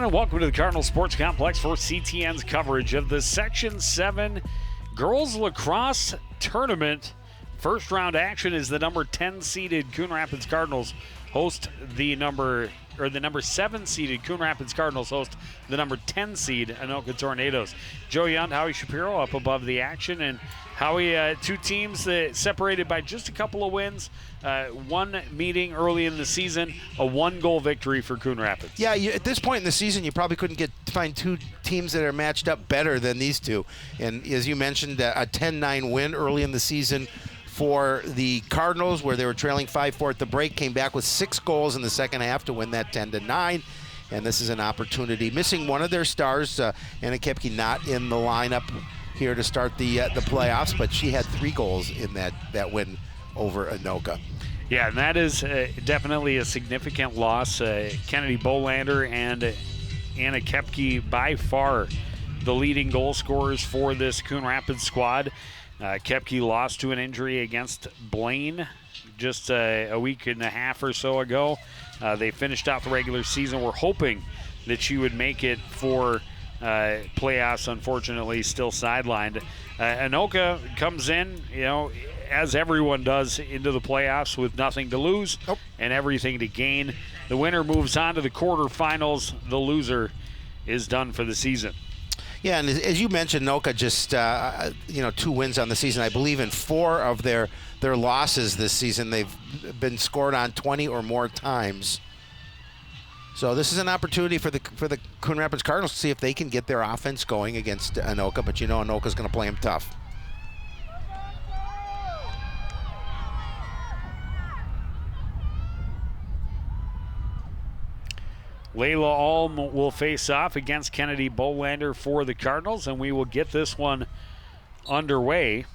everyone, and welcome to the Cardinal Sports Complex for CTN's coverage of the Section 7 Girls Lacrosse Tournament. First round action is the number 10 seeded Coon Rapids Cardinals host the number 7 seeded Coon Rapids Cardinals host the number 10 seed Anoka Tornadoes. Joe Young, Howie Shapiro up above the action, and Howie, two teams separated by just a couple of wins. One meeting early in the season, a one-goal victory for Coon Rapids. Yeah, at this point in the season, you probably couldn't find two teams that are matched up better than these two. And as you mentioned, a 10-9 win early in the season for the Cardinals, where they were trailing 5-4 at the break, came back with 6 goals in the second half to win that 10-9. And this is an opportunity. Missing one of their stars, Anna Kepke, not in the lineup here to start the playoffs, but she had 3 goals in that win over Anoka. Yeah, and that is definitely a significant loss. Kennedy Bolander and Anna Kepke, by far the leading goal scorers for this Coon Rapids squad. Kepke lost to an injury against Blaine just a week and a half or so ago. They finished out the regular season. We're hoping that she would make it for playoffs. Unfortunately, still sidelined. Anoka comes in, as everyone does, into the playoffs with nothing to lose and everything to gain. The winner moves on to the quarterfinals. The loser is done for the season. Yeah, and as you mentioned, Anoka just 2 wins on the season. I believe in 4 of their losses this season, they've been scored on 20 or more times. So this is an opportunity for the Coon Rapids Cardinals to see if they can get their offense going against Anoka. But Anoka's going to play them tough. Layla Alm will face off against Kennedy Bolander for the Cardinals, and we will get this one underway.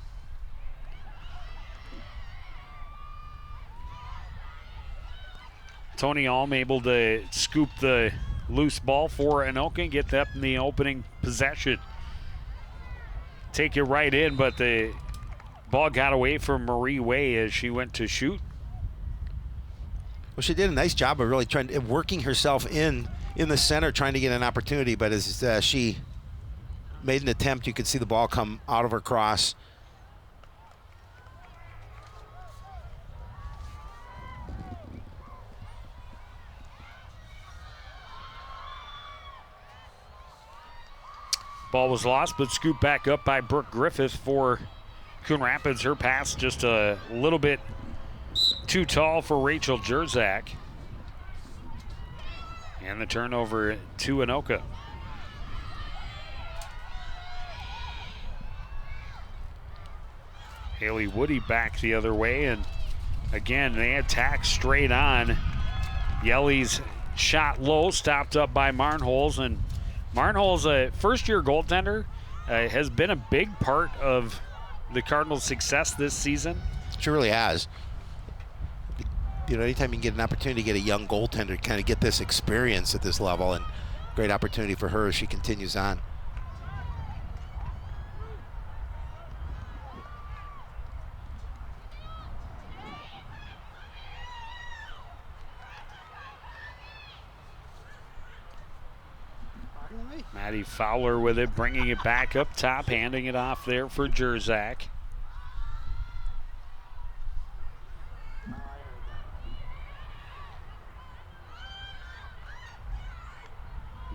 Tony Alm able to scoop the loose ball for Anoka and get that in the opening possession. Take it right in, but the ball got away from Marie Way as she went to shoot. Well, she did a nice job of really working herself in the center, trying to get an opportunity. But as she made an attempt, you could see the ball come out of her cross. Ball was lost, but scooped back up by Brooke Griffith for Coon Rapids. Her pass just a little bit too tall for Rachel Jerzak. And the turnover to Anoka. Haley Woody back the other way, and again, they attack straight on. Yelley's shot low, stopped up by Marnholz, and Marnholz, a first-year goaltender, has been a big part of the Cardinals' success this season. She really has. Anytime you can get an opportunity to get a young goaltender to kind of get this experience at this level, and great opportunity for her as she continues on. Maddie Fowler with it, bringing it back up top, handing it off there for Jerzak.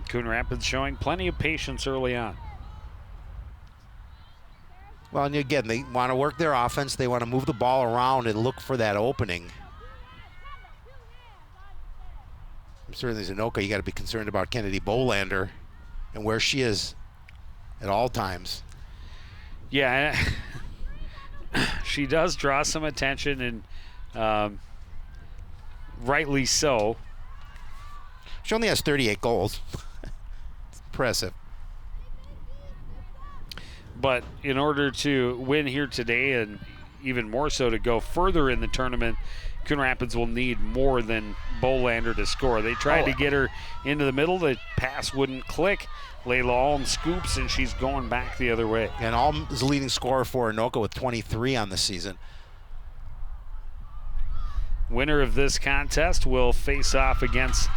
Coon Rapids showing plenty of patience early on. Well, and again, they want to work their offense. They want to move the ball around and look for that opening. Certainly as Anoka, you got to be concerned about Kennedy Bolander and where she is at all times. Yeah, she does draw some attention, and rightly so. She only has 38 goals. It's impressive. But in order to win here today, and even more so to go further in the tournament, Coon Rapids will need more than Bolander to score. They tried to get her into the middle. The pass wouldn't click. Layla Alm scoops, and she's going back the other way. And Alm is the leading scorer for Anoka with 23 on the season. Winner of this contest will face off against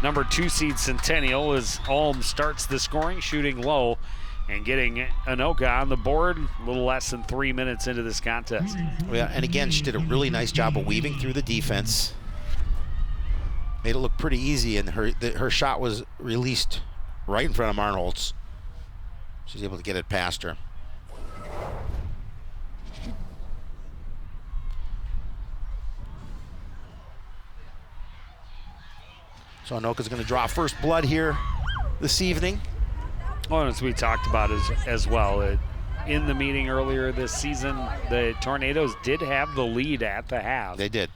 number 2 seed Centennial as Ulm starts the scoring, shooting low and getting Anoka on the board a little less than 3 minutes into this contest. Yeah, and again, she did a really nice job of weaving through the defense. Made it look pretty easy, and her shot was released right in front of Marnholtz. She's able to get it past her. So Anoka's going to draw first blood here this evening. Well, as we talked about as well, in the meeting earlier this season, the Tornadoes did have the lead at the half. They did.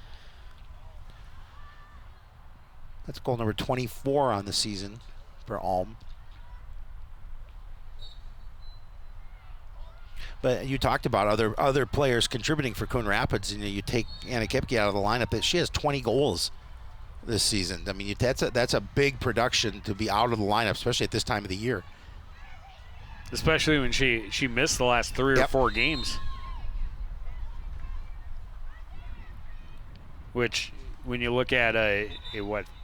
That's goal number 24 on the season for Ulm. But you talked about other players contributing for Coon Rapids, and you take Anna Kipke out of the lineup. She has 20 goals this season. I mean, that's a big production to be out of the lineup, especially at this time of the year. Especially when she missed the last 3 or 4 games. Which, when you look at a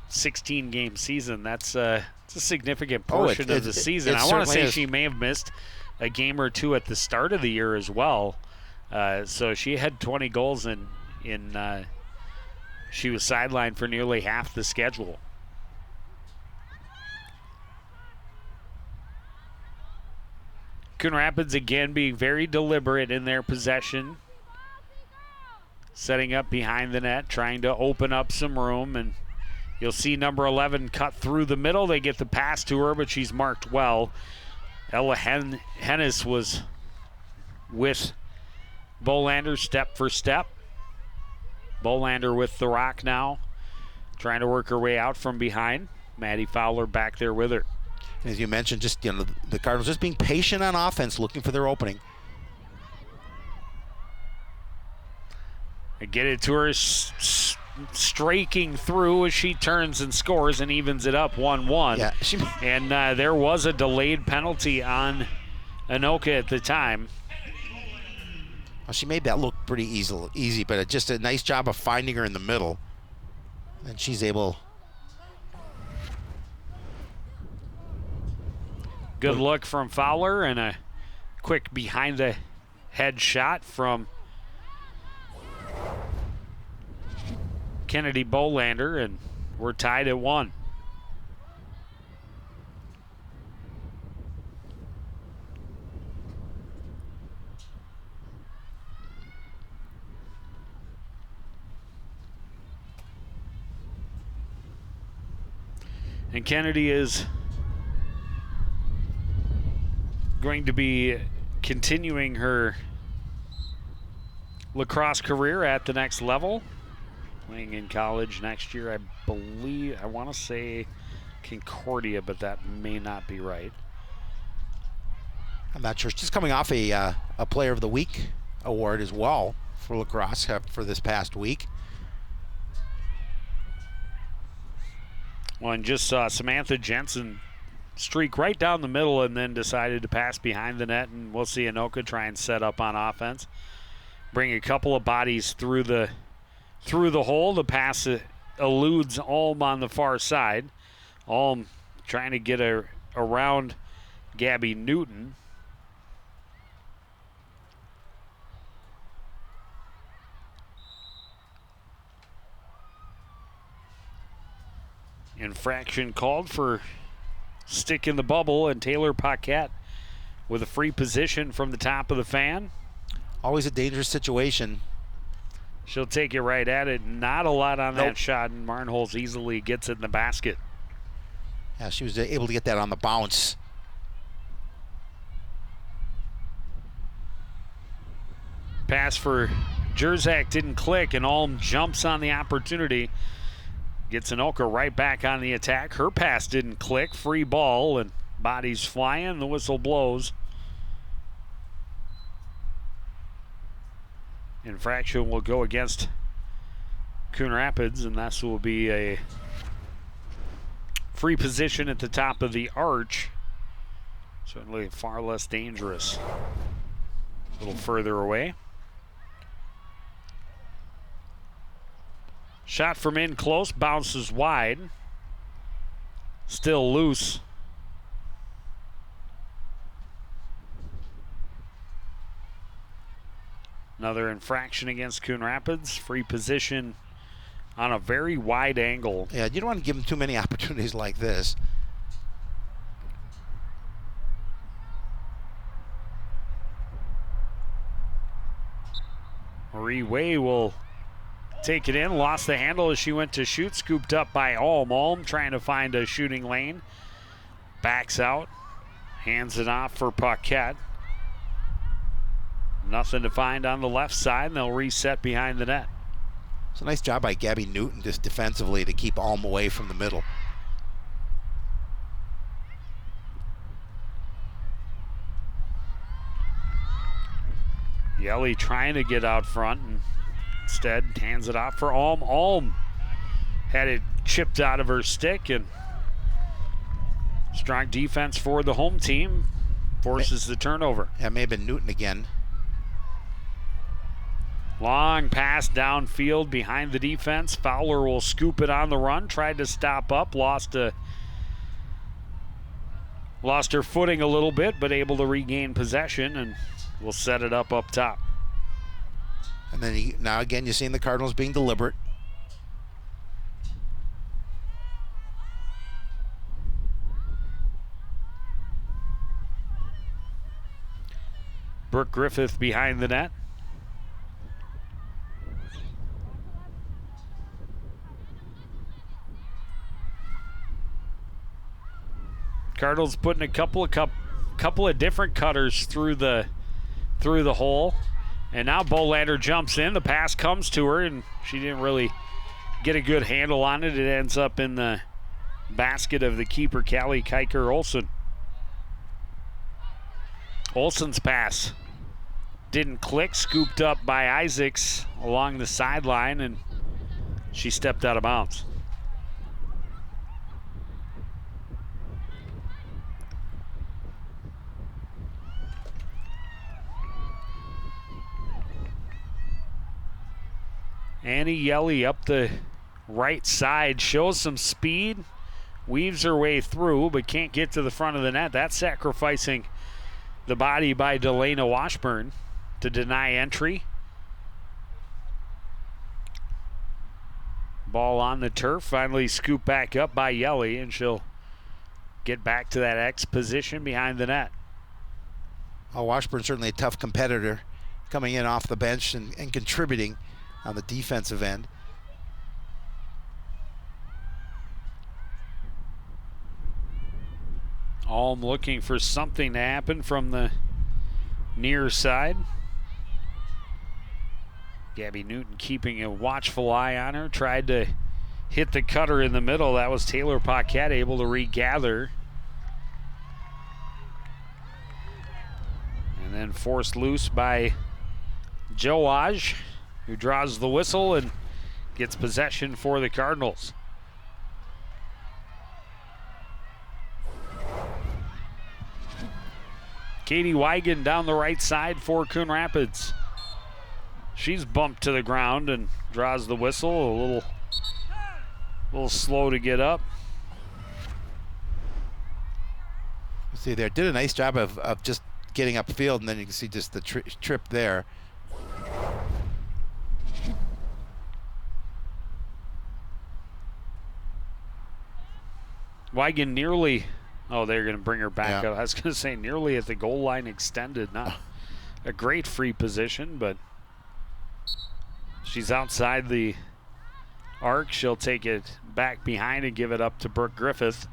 16-game season, that's a significant portion of the season. I want to say she may have missed a game or 2 at the start of the year as well. So she had 20 goals in she was sidelined for nearly half the schedule. Coon Rapids again being very deliberate in their possession. Setting up behind the net, trying to open up some room, and you'll see number 11 cut through the middle. They get the pass to her, but she's marked well. Ella Hennis was with Bolander step for step. Bolander with the rock now, trying to work her way out from behind. Maddie Fowler back there with her. As you mentioned, just the Cardinals just being patient on offense, looking for their opening. I get it to her, striking through as she turns and scores and evens it up 1-1. Yeah, and there was a delayed penalty on Anoka at the time. Well, she made that look pretty easy, but just a nice job of finding her in the middle. And she's able. Good look from Fowler and a quick behind the head shot from Kennedy Bolander, and we're tied at 1. And Kennedy is going to be continuing her lacrosse career at the next level, playing in college next year. I believe, I want to say Concordia, but that may not be right. I'm not sure. She's coming off a Player of the Week award as well for lacrosse for this past week. Well, and just saw Samantha Jensen streak right down the middle and then decided to pass behind the net, and we'll see Anoka try and set up on offense. Bring a couple of bodies through the hole. The pass eludes Ulm on the far side. Ulm trying to get around Gabby Newton. Infraction called for stick in the bubble, and Taylor Paquette with a free position from the top of the fan. Always a dangerous situation. She'll take it right at it. Not a lot on that shot, and Marnholz easily gets it in the basket. Yeah, she was able to get that on the bounce. Pass for Jerzak didn't click, and Ulm jumps on the opportunity. Gets Anoka right back on the attack. Her pass didn't click. Free ball, and bodies flying. The whistle blows. Infraction will go against Coon Rapids, and this will be a free position at the top of the arch. Certainly far less dangerous. A little further away. Shot from in close, bounces wide. Still loose. Another infraction against Coon Rapids. Free position on a very wide angle. Yeah, you don't want to give them too many opportunities like this. Marie Way will take it in. Lost the handle as she went to shoot. Scooped up by Alm. Alm trying to find a shooting lane. Backs out. Hands it off for Paquette. Nothing to find on the left side, and they'll reset behind the net. It's a nice job by Gabby Newton just defensively to keep Alm away from the middle. Yelly trying to get out front, and instead hands it off for Alm. Alm had it chipped out of her stick, and strong defense for the home team forces the turnover. That may have been Newton again. Long pass downfield behind the defense. Fowler will scoop it on the run. Tried to stop up. Lost her footing a little bit, but able to regain possession, and will set it up top. And then now again, you're seeing the Cardinals being deliberate. Brooke Griffith behind the net. Cardinals putting a couple of different cutters through the hole, and now Bolander jumps in. The pass comes to her, and she didn't really get a good handle on it. It ends up in the basket of the keeper, Callie Kiker Olsen. Olsen's pass didn't click, scooped up by Isaacs along the sideline, and she stepped out of bounds. Annie Yelly up the right side, shows some speed, weaves her way through, but can't get to the front of the net. That's sacrificing the body by Delana Washburn to deny entry. Ball on the turf, finally scooped back up by Yelly, and she'll get back to that X position behind the net. Oh, Washburn's certainly a tough competitor, coming in off the bench and contributing on the defensive end. Alm looking for something to happen from the near side. Gabby Newton keeping a watchful eye on her. Tried to hit the cutter in the middle. That was Taylor Paquette able to regather. And then forced loose by Joaj, who draws the whistle and gets possession for the Cardinals. Katie Wigan down the right side for Coon Rapids. She's bumped to the ground and draws the whistle. A little slow to get up. See there, did a nice job of just getting upfield, and then you can see just the trip there. Wigan nearly, they're going to bring her back Yeah. up. I was going to say nearly at the goal line extended. Not a great free position, but she's outside the arc. She'll take it back behind and give it up to Brooke Griffith.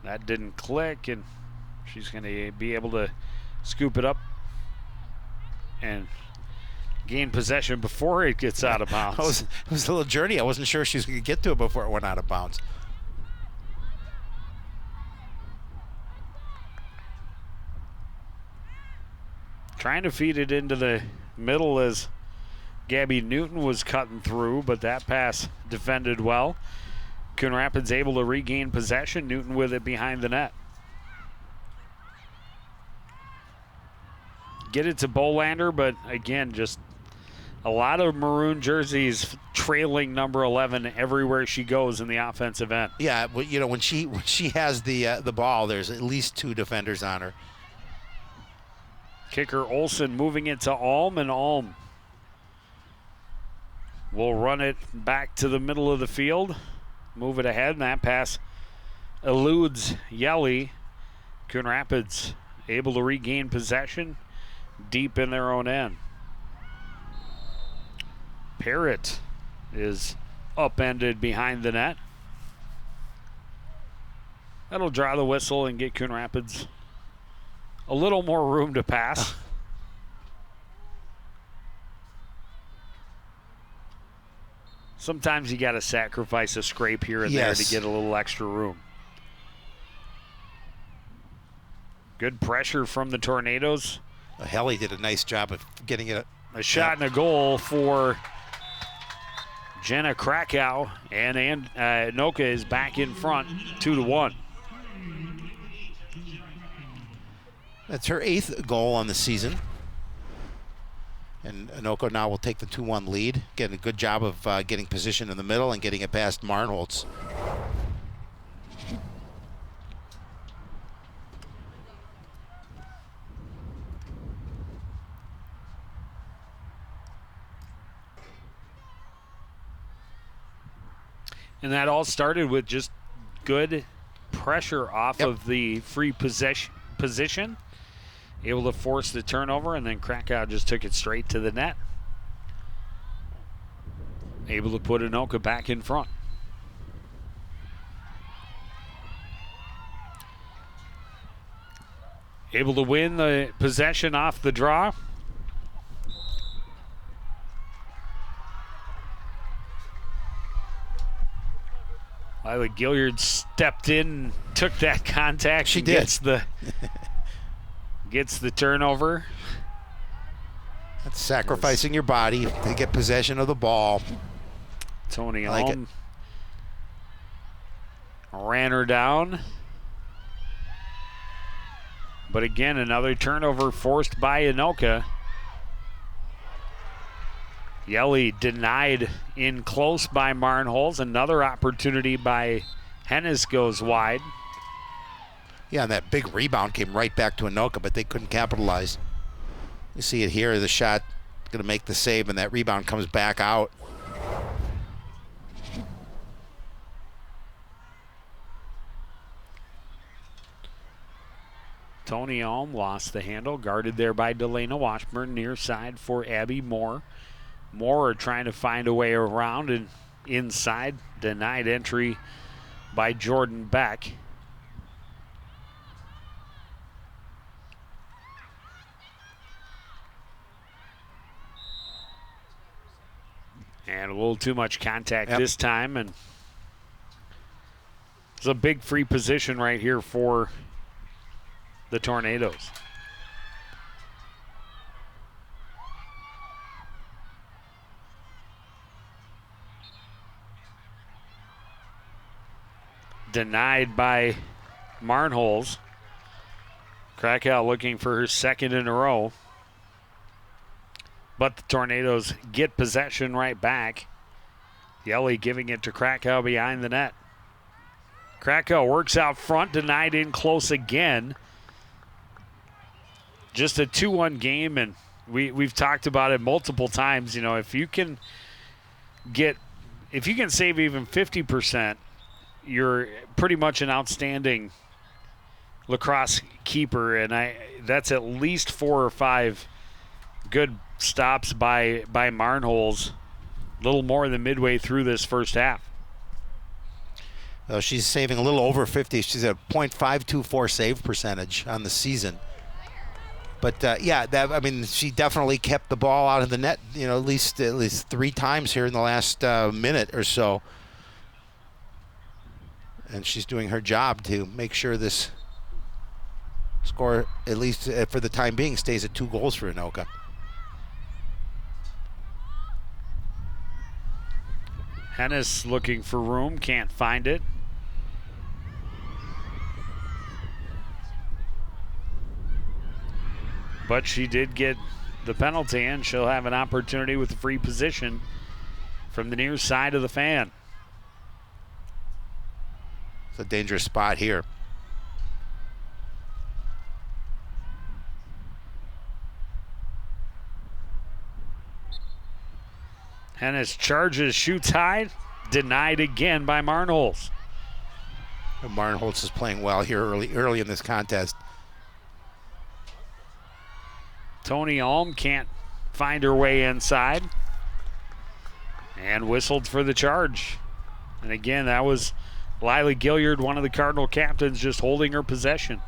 That didn't click, and she's going to be able to scoop it up and gain possession before it gets out of bounds. It was a little journey. I wasn't sure she was going to get to it before it went out of bounds. Trying to feed it into the middle as Gabby Newton was cutting through, but that pass defended well. Coon Rapids able to regain possession. Newton with it behind the net. Get it to Bolander, but again, just a lot of maroon jerseys trailing number 11 everywhere she goes in the offensive end. Yeah, but you know, when she has the ball, there's at least 2 defenders on her. Kicker Olsen moving it to Alm, and Alm will run it back to the middle of the field, move it ahead, and that pass eludes Yelly. Coon Rapids able to regain possession deep in their own end. Parrott is upended behind the net. That'll draw the whistle and get Coon Rapids a little more room to pass. Sometimes you got to sacrifice a scrape here and there to get a little extra room. Good pressure from the Tornadoes. Helly did a nice job of getting it. A shot and a goal for Jenna Krakow, and Anoka is back in front, 2-1. That's her 8th goal on the season. And Anoka now will take the 2-1 lead. Getting a good job of getting position in the middle and getting it past Marnholtz. And that all started with just good pressure off of the free position. Able to force the turnover, and then Krakow just took it straight to the net. Able to put Anoka back in front. Able to win the possession off the draw. Lila Gilliard stepped in, took that contact. She did. Gets the turnover. That's sacrificing your body to get possession of the ball. Tony Alm ran her down. But again, another turnover forced by Anoka. Yelly denied in close by Marnholz. Another opportunity by Hennis goes wide. Yeah, and that big rebound came right back to Anoka, but they couldn't capitalize. You see it here, the shot going to make the save, and that rebound comes back out. Tony Alm lost the handle, guarded there by Delana Washburn, near side for Abby Moore. Moore trying to find a way around and inside, denied entry by Jordan Beck. And a little too much contact this time, and it's a big free position right here for the Tornadoes. Denied by Marnholz. Krakow looking for her second in a row. But the Tornadoes get possession right back. Yelly giving it to Krakow behind the net. Krakow works out front, denied in close again. Just a 2-1 game, and we've talked about it multiple times. You know, if you can save even 50%, you're pretty much an outstanding lacrosse keeper, and that's at least 4 or 5 good stops by Marnholz, a little more than midway through this first half. She's saving a little over 50. She's at a .524 save percentage on the season. But she definitely kept the ball out of the net, you know, at least 3 times here in the last minute or so. And she's doing her job to make sure this score, at least for the time being, stays at 2 goals for Anoka. Hennis looking for room, can't find it. But she did get the penalty, and she'll have an opportunity with the free position from the near side of the fan. It's a dangerous spot here. Hennis charges, shoots high, denied again by Marnholz. Marnholz is playing well here early in this contest. Tony Alm can't find her way inside and whistled for the charge. And again, that was Lily Gilliard, one of the Cardinal captains, just holding her possession.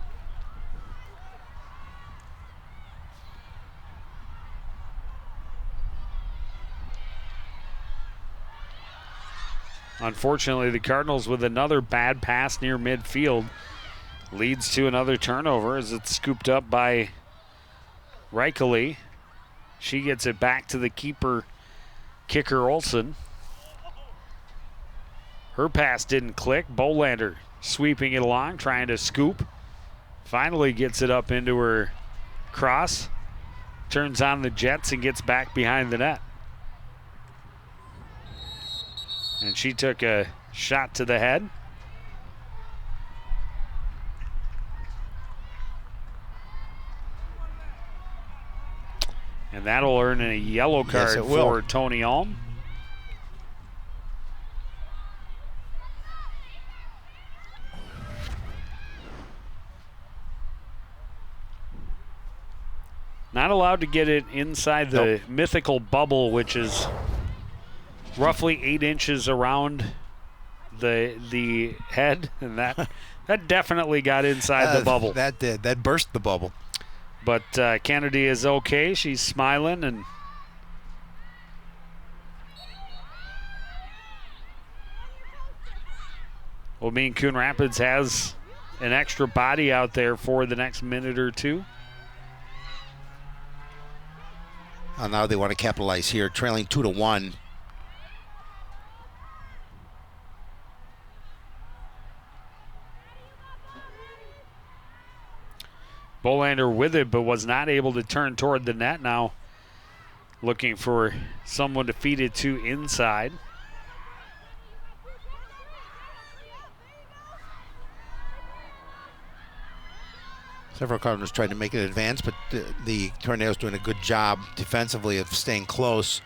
Unfortunately, the Cardinals with another bad pass near midfield leads to another turnover as it's scooped up by Reichele. She gets it back to the keeper, kicker Olsen. Her pass didn't click. Bolander sweeping it along, trying to scoop. Finally gets it up into her cross. Turns on the jets and gets back behind the net. And she took a shot to the head. And that'll earn a yellow card for Tony Alm. Not allowed to get it inside the mythical bubble, which is roughly 8 inches around the head, and that definitely got inside the bubble. That did. That burst the bubble. But Kennedy is okay. She's smiling, and will mean Coon Rapids has an extra body out there for the next minute or two. Now they want to capitalize here, trailing 2-1. Bolander with it, but was not able to turn toward the net. Now looking for someone to feed it to inside. Several Cardinals tried to make an advance, but the Tornadoes doing a good job defensively of staying close.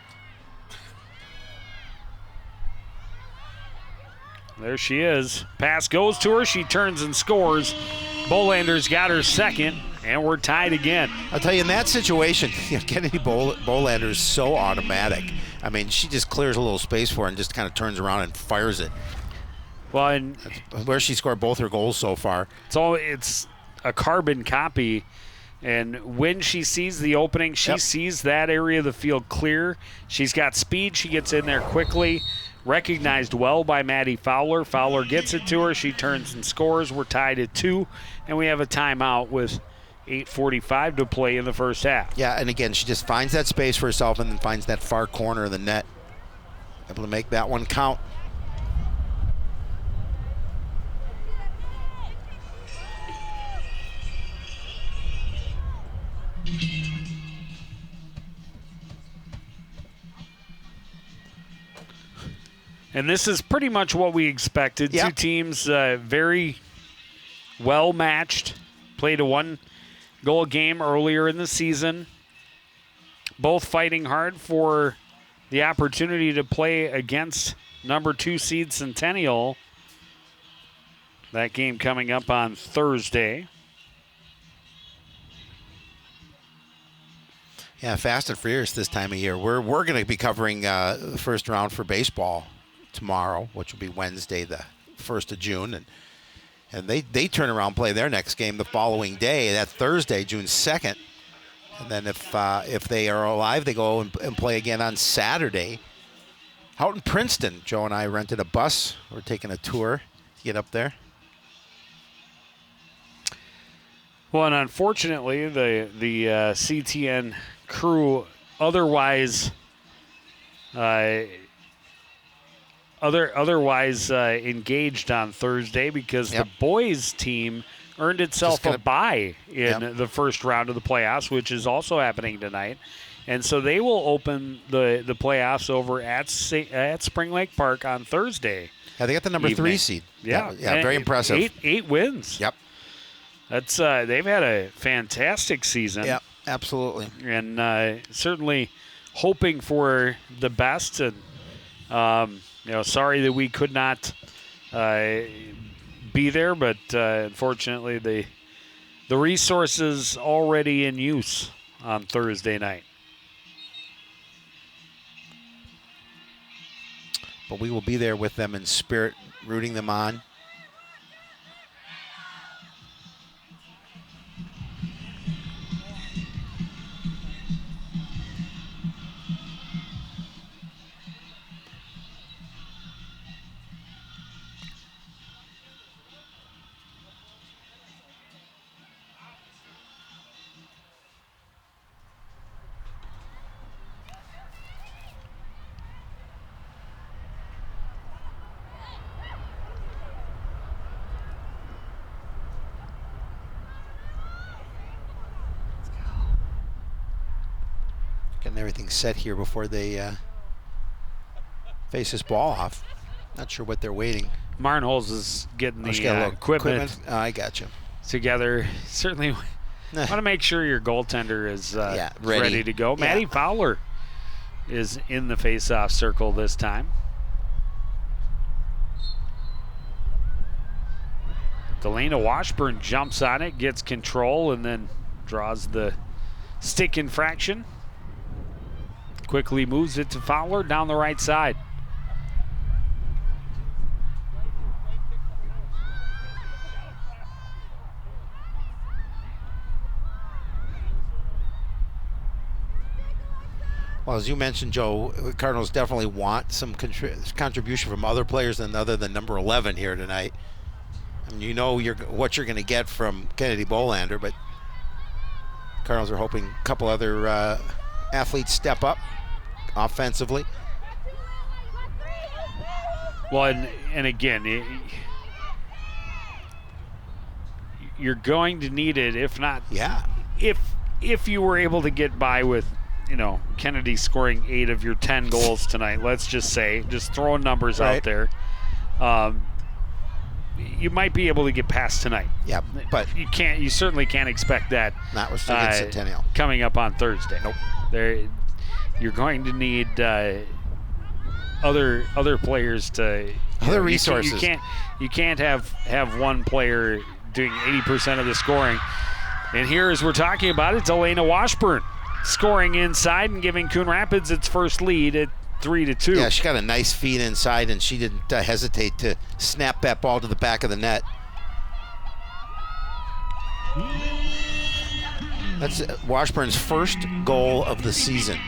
There she is. Pass goes to her. She turns and scores. Bolander's got her second, and we're tied again. I'll tell you, in that situation, Kennedy Bolander is so automatic. I mean, she just clears a little space for it and just kind of turns around and fires it. Well, and that's where she scored both her goals so far. It's a carbon copy, and when she sees the opening, she sees that area of the field clear. She's got speed. She gets in there quickly. Recognized well by Maddie Fowler. Fowler gets it to her. She turns and scores. We're tied at 2, and we have a timeout with 8:45 to play in the first half. Yeah, and again, she just finds that space for herself and then finds that far corner of the net. Able to make that one count. And this is pretty much what we expected. Yep. Two teams very well matched. Played a 1-goal game earlier in the season. Both fighting hard for the opportunity to play against number 2 seed Centennial. That game coming up on Thursday. Yeah, fast and furious this time of year. We're going to be covering the first round for baseball tomorrow, which will be Wednesday, the 1st of June. And they turn around and play their next game the following day, that Thursday, June 2nd. And then if they are alive, they go and play again on Saturday out in Princeton. Joe and I rented a bus. We're taking a tour to get up there. Well, and unfortunately, the CTN crew otherwise engaged on Thursday because the boys team earned itself a bye in Yep. the first round of the playoffs, which is also happening tonight. And so they will open the playoffs over at Spring Lake Park on Thursday. Yeah, they got the number evening. 3 seed. Yeah, Very impressive. Eight wins. Yep. That's they've had a fantastic season. Yep, absolutely. And certainly hoping for the best. And sorry that we could not be there, but unfortunately the resources already in use on Thursday night. But we will be there with them in spirit, rooting them on. Getting everything set here before they face this ball off. Not sure what they're waiting. Marnholz is getting the equipment I got you. together. Certainly want to make sure your goaltender is ready to go. Yeah. Maddie Fowler is in the face-off circle this time. Delana Washburn jumps on it, gets control, and then draws the stick infraction. Quickly moves it to Fowler down the right side. Well, as you mentioned, Joe, Cardinals definitely want some contribution from other players other than number 11 here tonight. I mean, you know what you're going to get from Kennedy Bolander, but Cardinals are hoping a couple other athletes step up offensively. Well, and again, you're going to need it, if not, if you were able to get by with, Kennedy scoring 8 of your 10 goals tonight, let's just say, just throwing numbers out there, you might be able to get past tonight. Yeah, but you certainly can't expect that. Not with Centennial coming up on Thursday. Nope. You're going to need other players to other resources. You can't have one player doing 80% of the scoring. And here, as we're talking about it, Delana Washburn scoring inside and giving Coon Rapids its first lead at 3-2. Yeah, she got a nice feed inside, and she didn't hesitate to snap that ball to the back of the net. That's Washburn's first goal of the season.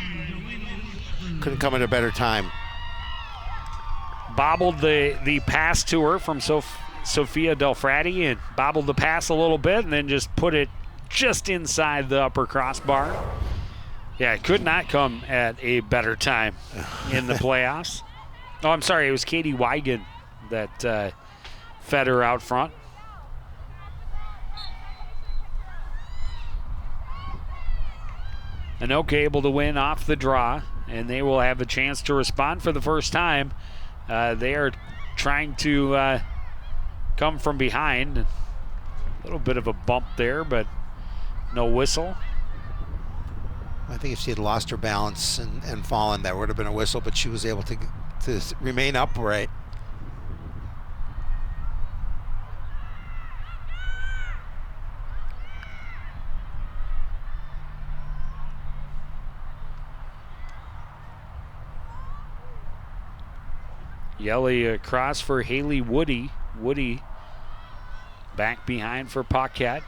Couldn't come at a better time. Bobbled the pass to her from Sophia Delfrati, and bobbled the pass a little bit and then just put it just inside the upper crossbar. Yeah, it could not come at a better time in the playoffs. Oh, I'm sorry, it was Katie Wigan that fed her out front. Anoka able to win off the draw, and they will have a chance to respond for the first time. They are trying to come from behind. A little bit of a bump there, but no whistle. I think if she had lost her balance and fallen, that would have been a whistle, but she was able to remain upright. Yelly across for Haley Woody. Woody back behind for Paquette.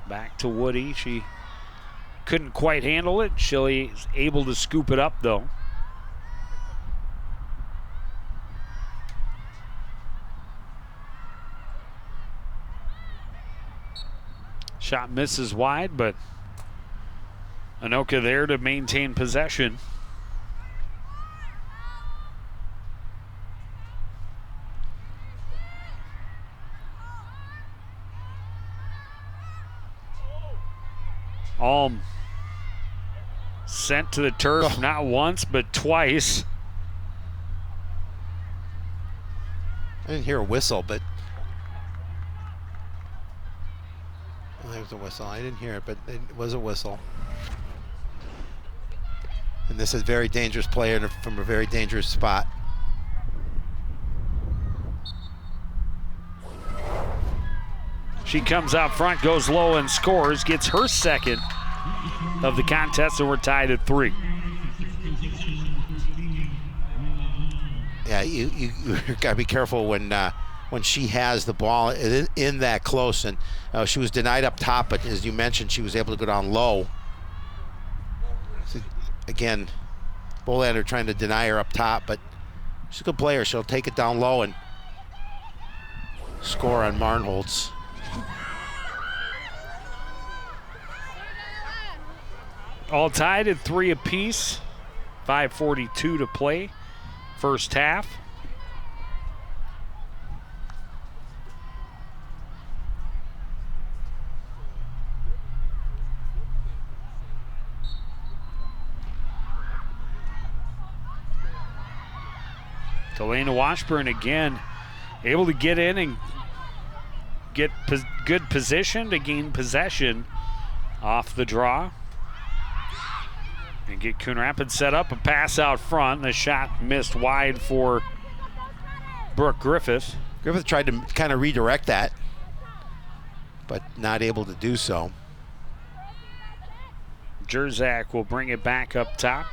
Back to Woody. She couldn't quite handle it. She's able to scoop it up, though. Shot misses wide, but Anoka there to maintain possession. Alm sent to the turf not once but twice. I didn't hear a whistle, but there was a whistle. I didn't hear it, but it was a whistle. And this is a very dangerous player from a very dangerous spot. She comes out front, goes low and scores, gets her second of the contest, and we're tied at 3. Yeah, you got to be careful when she has the ball in that close. And she was denied up top, but as you mentioned, she was able to go down low. So, again, Bolander trying to deny her up top, but she's a good player. She'll take it down low and score on Marnholtz. All tied at 3 apiece. 5:42 to play. First half. Delana Washburn again able to get in and get good position to gain possession off the draw. And get Coon Rapids set up, a pass out front. The shot missed wide for Brooke Griffith. Griffith tried to kind of redirect that, but not able to do so. Jerzak will bring it back up top.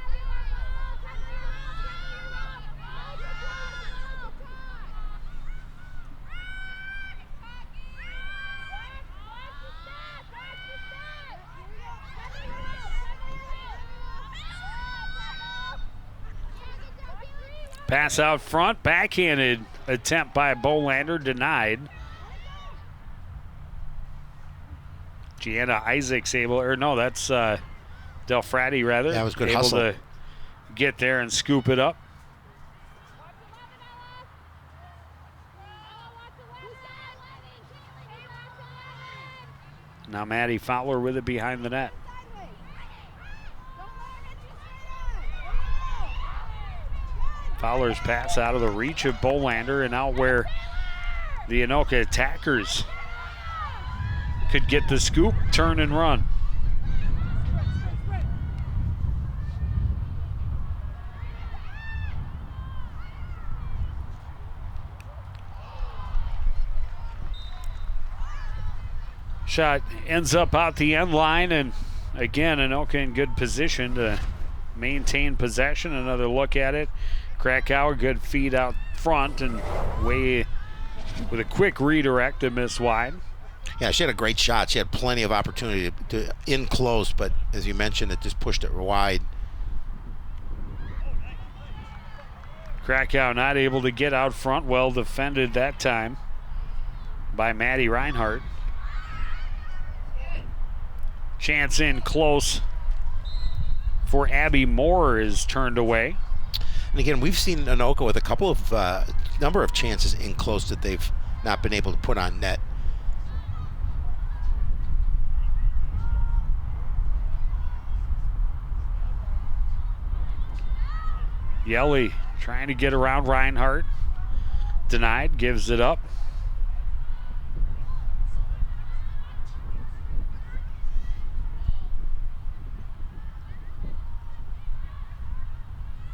Pass out front, backhanded attempt by Bolander, denied. Gianna Isaacs able, or no, that's Del Frati rather. That was good able hustle. To get there and scoop it up. Now Maddie Fowler with it behind the net. Fowler's pass out of the reach of Bolander and out where the Anoka attackers could get the scoop, turn and run. Shot ends up out the end line, and again, Anoka in good position to maintain possession. Another look at it. Krakow, a good feed out front and way with a quick redirect to miss wide. Yeah, she had a great shot. She had plenty of opportunity to in close, but as you mentioned, it just pushed it wide. Krakow not able to get out front. Well defended that time by Maddie Reinhardt. Chance in close for Abby Moore is turned away. And again, we've seen Anoka with a couple of number of chances in close that they've not been able to put on net. Yelly trying to get around Reinhardt. Denied, gives it up.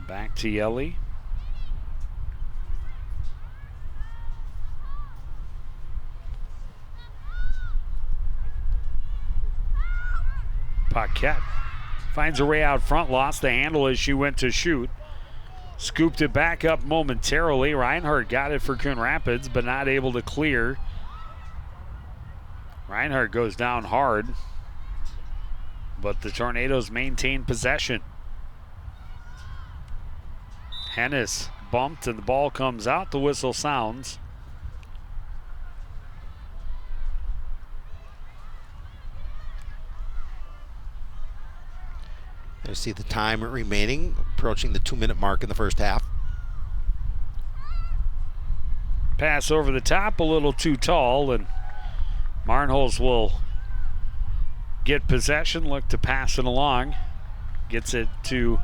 Back to Yelly. Paquette finds her way out front, lost the handle as she went to shoot. Scooped it back up momentarily. Reinhardt got it for Coon Rapids, but not able to clear. Reinhardt goes down hard, but the Tornadoes maintain possession. Hennis bumped and the ball comes out. The whistle sounds. You see the time remaining, approaching the 2-minute mark in the first half. Pass over the top, a little too tall, and Marnholz will get possession, look to pass it along. Gets it to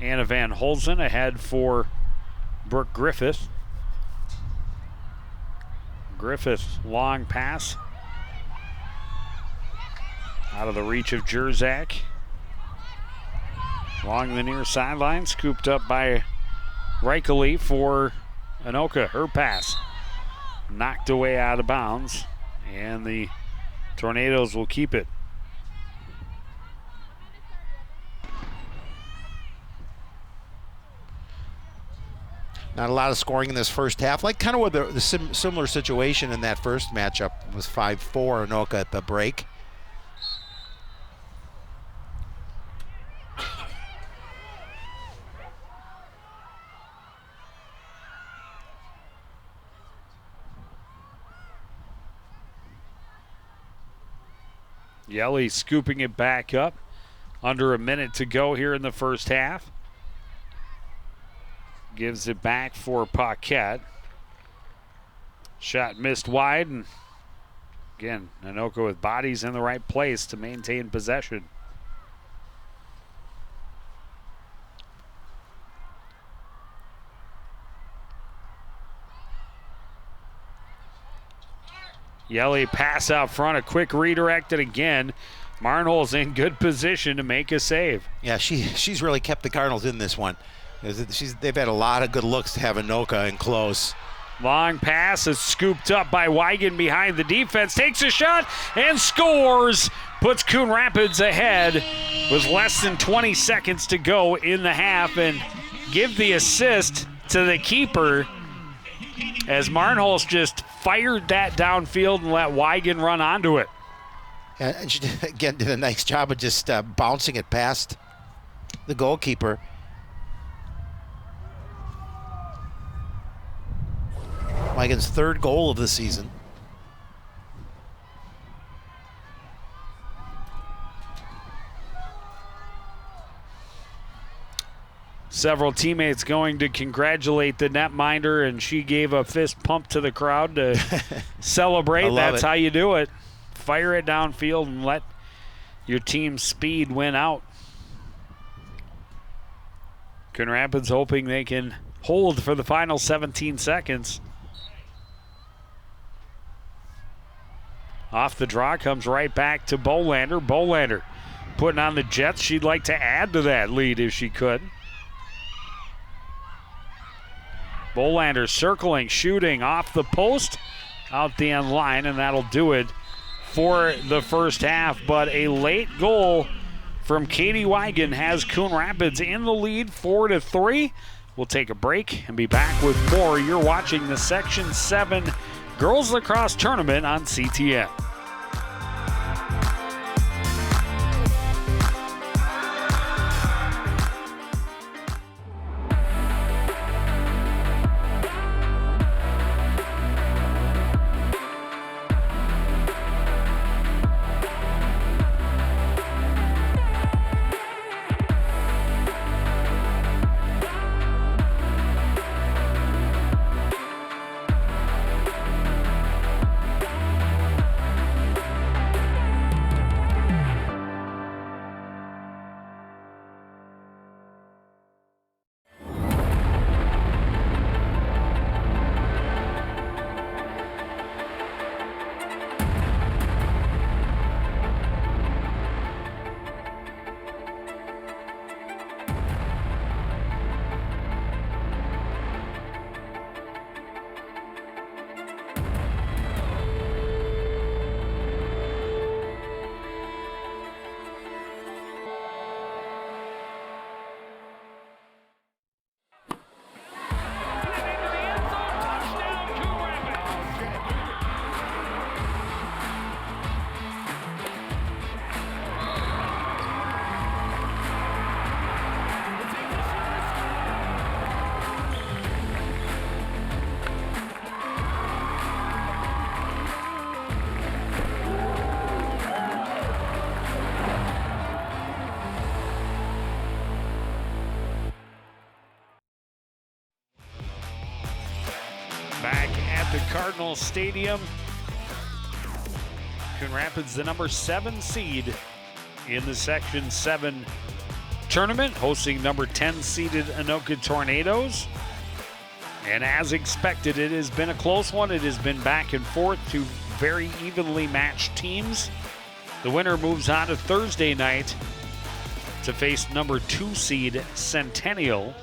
Anna Van Holzen, ahead for Brooke Griffith. Griffith, long pass. Out of the reach of Jerzak. Along the near sideline, scooped up by Reichele for Anoka. Her pass knocked away out of bounds, and the Tornadoes will keep it. Not a lot of scoring in this first half. Like kind of with the similar situation in that first matchup. It was 5-4 Anoka at the break. Yelly scooping it back up. Under a minute to go here in the first half. Gives it back for Paquette. Shot missed wide, and again, Anoka with bodies in the right place to maintain possession. Yelly pass out front, a quick redirect, and again, Marnholz in good position to make a save. Yeah, she's really kept the Cardinals in this one. They've had a lot of good looks to have Anoka in close. Long pass is scooped up by Wigan behind the defense. Takes a shot and scores. Puts Coon Rapids ahead with less than 20 seconds to go in the half, and give the assist to the keeper as Marnholz just fired that downfield and let Wigan run onto it. And she again did a nice job of just bouncing it past the goalkeeper. Wigan's third goal of the season. Several teammates going to congratulate the netminder, and she gave a fist pump to the crowd to celebrate. That's how you do it. Fire it downfield and let your team's speed win out. Coon Rapids hoping they can hold for the final 17 seconds. Off the draw comes right back to Bolander. Bolander putting on the Jets. She'd like to add to that lead if she could. Bolander circling, shooting off the post, out the end line, and that'll do it for the first half. But a late goal from Katie Wigan has Coon Rapids in the lead 4-3. We'll take a break and be back with more. You're watching the Section 7 Girls Lacrosse Tournament on CTN. Back at the Cardinal Stadium Coon Rapids, the number 7 seed in the Section 7 tournament, hosting number 10 seeded Anoka Tornadoes. And as expected, it has been a close one. It has been back and forth, two very evenly matched teams. The winner moves on to Thursday night to face number 2 seed Centennial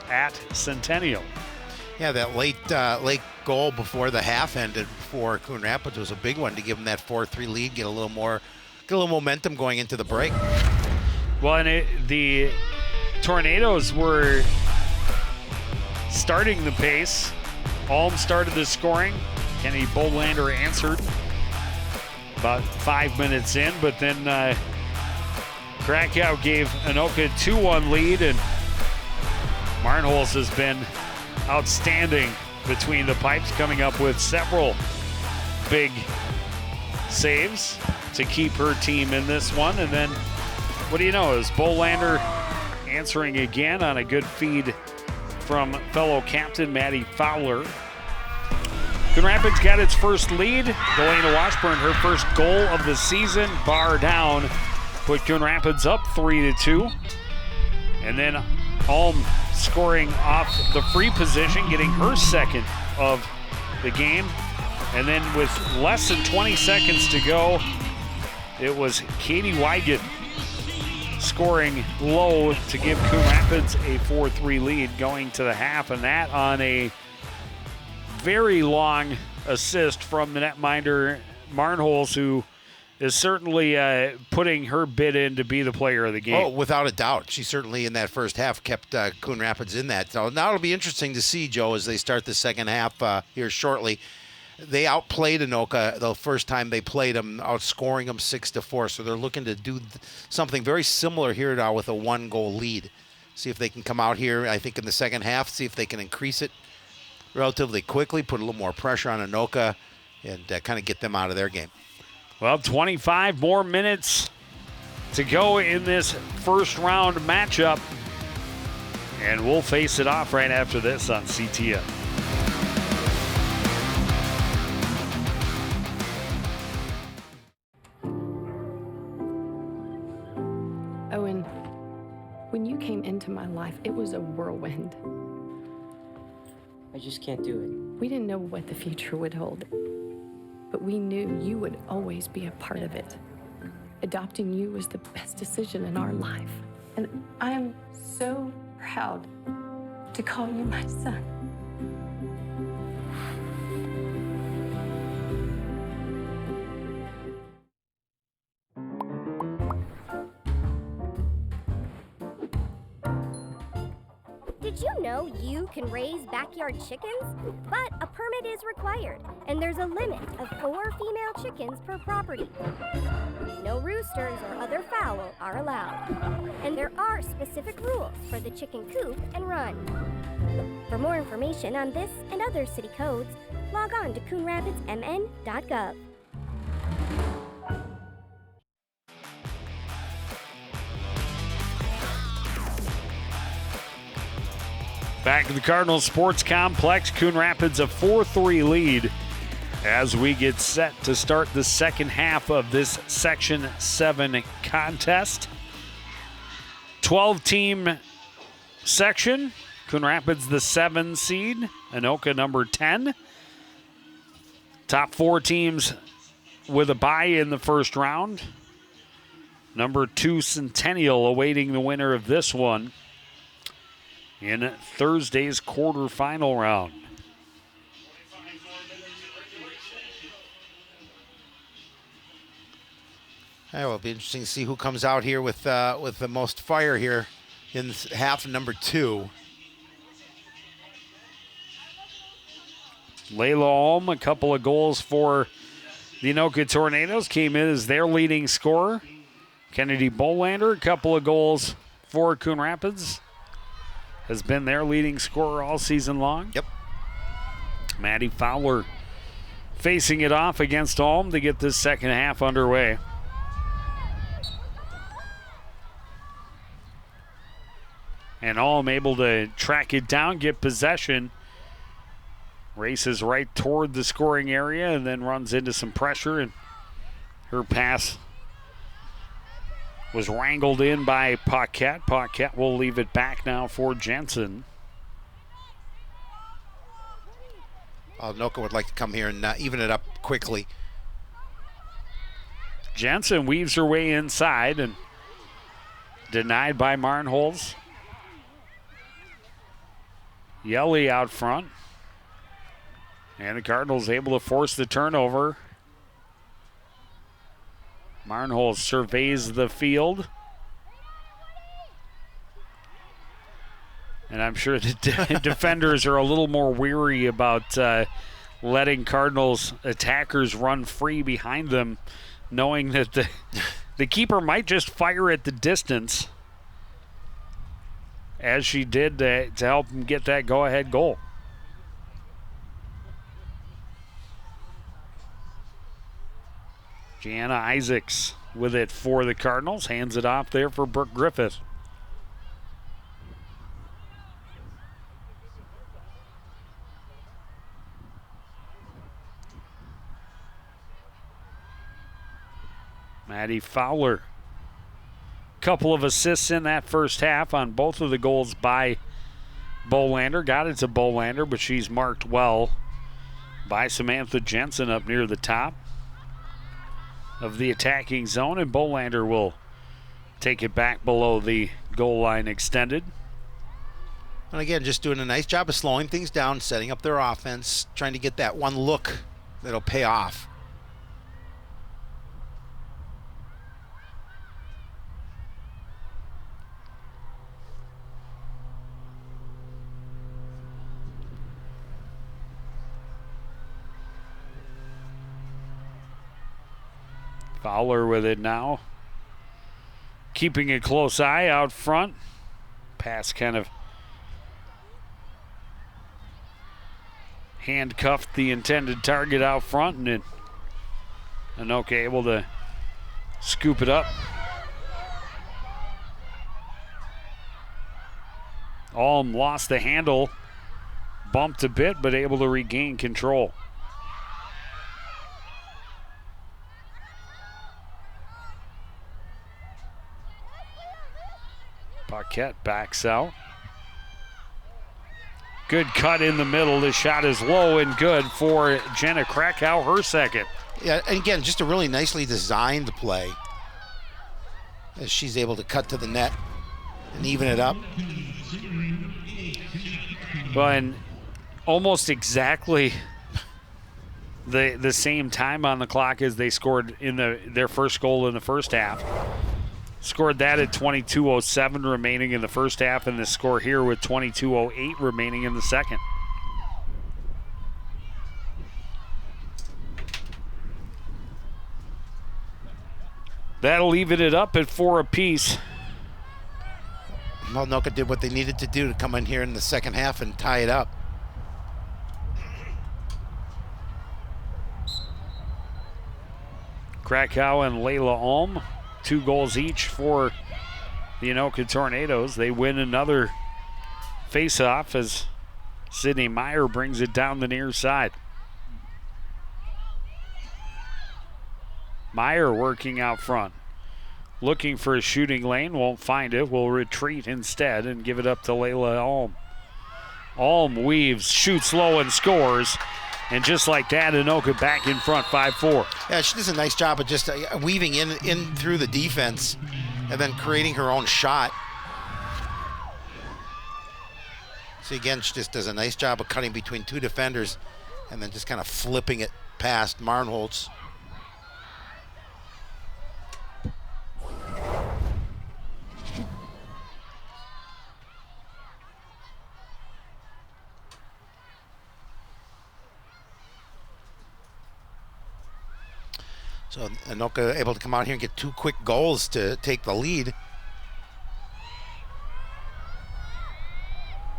at Centennial. Yeah, that late goal before the half ended for Coon Rapids was a big one to give them that 4-3 lead, get a little momentum going into the break. Well, and the Tornadoes were starting the pace. Ulm started the scoring. Kennedy Bolander answered about 5 minutes in, but then Krakow gave Anoka a 2-1 lead, and Marnholz has been outstanding between the pipes, coming up with several big saves to keep her team in this one. And then, what do you know, is Bolander answering again on a good feed from fellow captain Maddie Fowler. Coon Rapids got its first lead. Delana Washburn, her first goal of the season, bar down, put Coon Rapids up 3-2. And then Ulm scoring off the free position, getting her second of the game. And then with less than 20 seconds to go, it was Katie Weigand scoring low to give Coon Rapids a 4-3 lead going to the half, and that on a very long assist from the netminder Marnholz, who is certainly putting her bid in to be the player of the game. Oh, without a doubt. She certainly in that first half kept Coon Rapids in that. So now it'll be interesting to see, Joe, as they start the second half here shortly. They outplayed Anoka the first time they played them, outscoring them 6-4. So they're looking to do something very similar here now with a 1-goal lead. See if they can come out here, I think, in the second half, see if they can increase it relatively quickly, put a little more pressure on Anoka, and kind of get them out of their game. Well, 25 more minutes to go in this first round matchup, and we'll face it off right after this on CTN. Owen, when you came into my life, it was a whirlwind. I just can't do it. We didn't know what the future would hold, but we knew you would always be a part of it. Adopting you was the best decision in our life. And I am so proud to call you my son. Did you know you can raise backyard chickens? But a permit is required, and there's a limit of 4 female chickens per property. No roosters or other fowl are allowed. And there are specific rules for the chicken coop and run. For more information on this and other city codes, log on to coonrapidsmn.gov. Back to the Cardinals Sports Complex, Coon Rapids a 4-3 lead as we get set to start the second half of this Section 7 contest. 12-team section. Coon Rapids the 7 seed, Anoka number 10. Top 4 teams with a bye in the first round. Number 2 Centennial awaiting the winner of this one in Thursday's quarterfinal round. It'll be interesting to see who comes out here with the most fire here in half number 2. Layla Ulm, a couple of goals for the Anoka Tornadoes, came in as their leading scorer. Kennedy Bolander, a couple of goals for Coon Rapids, has been their leading scorer all season long. Yep. Maddie Fowler facing it off against Ulm to get this second half underway. And Ulm able to track it down, get possession. Races right toward the scoring area and then runs into some pressure and Her pass was wrangled in by Paquette. Paquette will leave it back now for Jensen. Anoka would like to come here and even it up quickly. Jensen weaves her way inside and denied by Marnholz. Yelly out front. And the Cardinals able to force the turnover. Marnholz surveys the field. And I'm sure the defenders are a little more weary about letting Cardinals attackers run free behind them, knowing that the keeper might just fire at the distance, as she did to help them get that go-ahead goal. Gianna Isaacs with it for the Cardinals. Hands it off there for Brooke Griffith. Maddie Fowler. Couple of assists in that first half on both of the goals by Bolander. Got it to Bolander, but she's marked well by Samantha Jensen up near the top of the attacking zone, and Bolander will take it back below the goal line extended. And again, just doing a nice job of slowing things down, setting up their offense, trying to get that one look that'll pay off. Fowler with it now. Keeping a close eye out front. Pass kind of handcuffed the intended target out front, and Anoka able to scoop it up. Alm lost the handle, bumped a bit, but able to regain control. Paquette backs out. Good cut in the middle. The shot is low and good for Jenna Krakow, her second. Yeah, and again, just a really nicely designed play as she's able to cut to the net and even it up. Well, and almost exactly the same time on the clock as they scored in their first goal in the first half. Scored that at 22:07 remaining in the first half, and the score here with 22:08 remaining in the second. That'll even it up at 4 apiece. Well, Anoka did what they needed to do to come in here in the second half and tie it up. Krakow and Layla Alm, 2 goals each for the Anoka Tornadoes. They win another face-off as Sydney Meyer brings it down the near side. Meyer working out front. Looking for a shooting lane, won't find it. Will retreat instead and give it up to Layla Alm. Alm weaves, shoots low and scores. And just like that, Anoka back in front, 5-4. Yeah, she does a nice job of just weaving in through the defense and then creating her own shot. So again, she just does a nice job of cutting between 2 defenders and then just kind of flipping it past Marnholz. So Anoka able to come out here and get 2 quick goals to take the lead.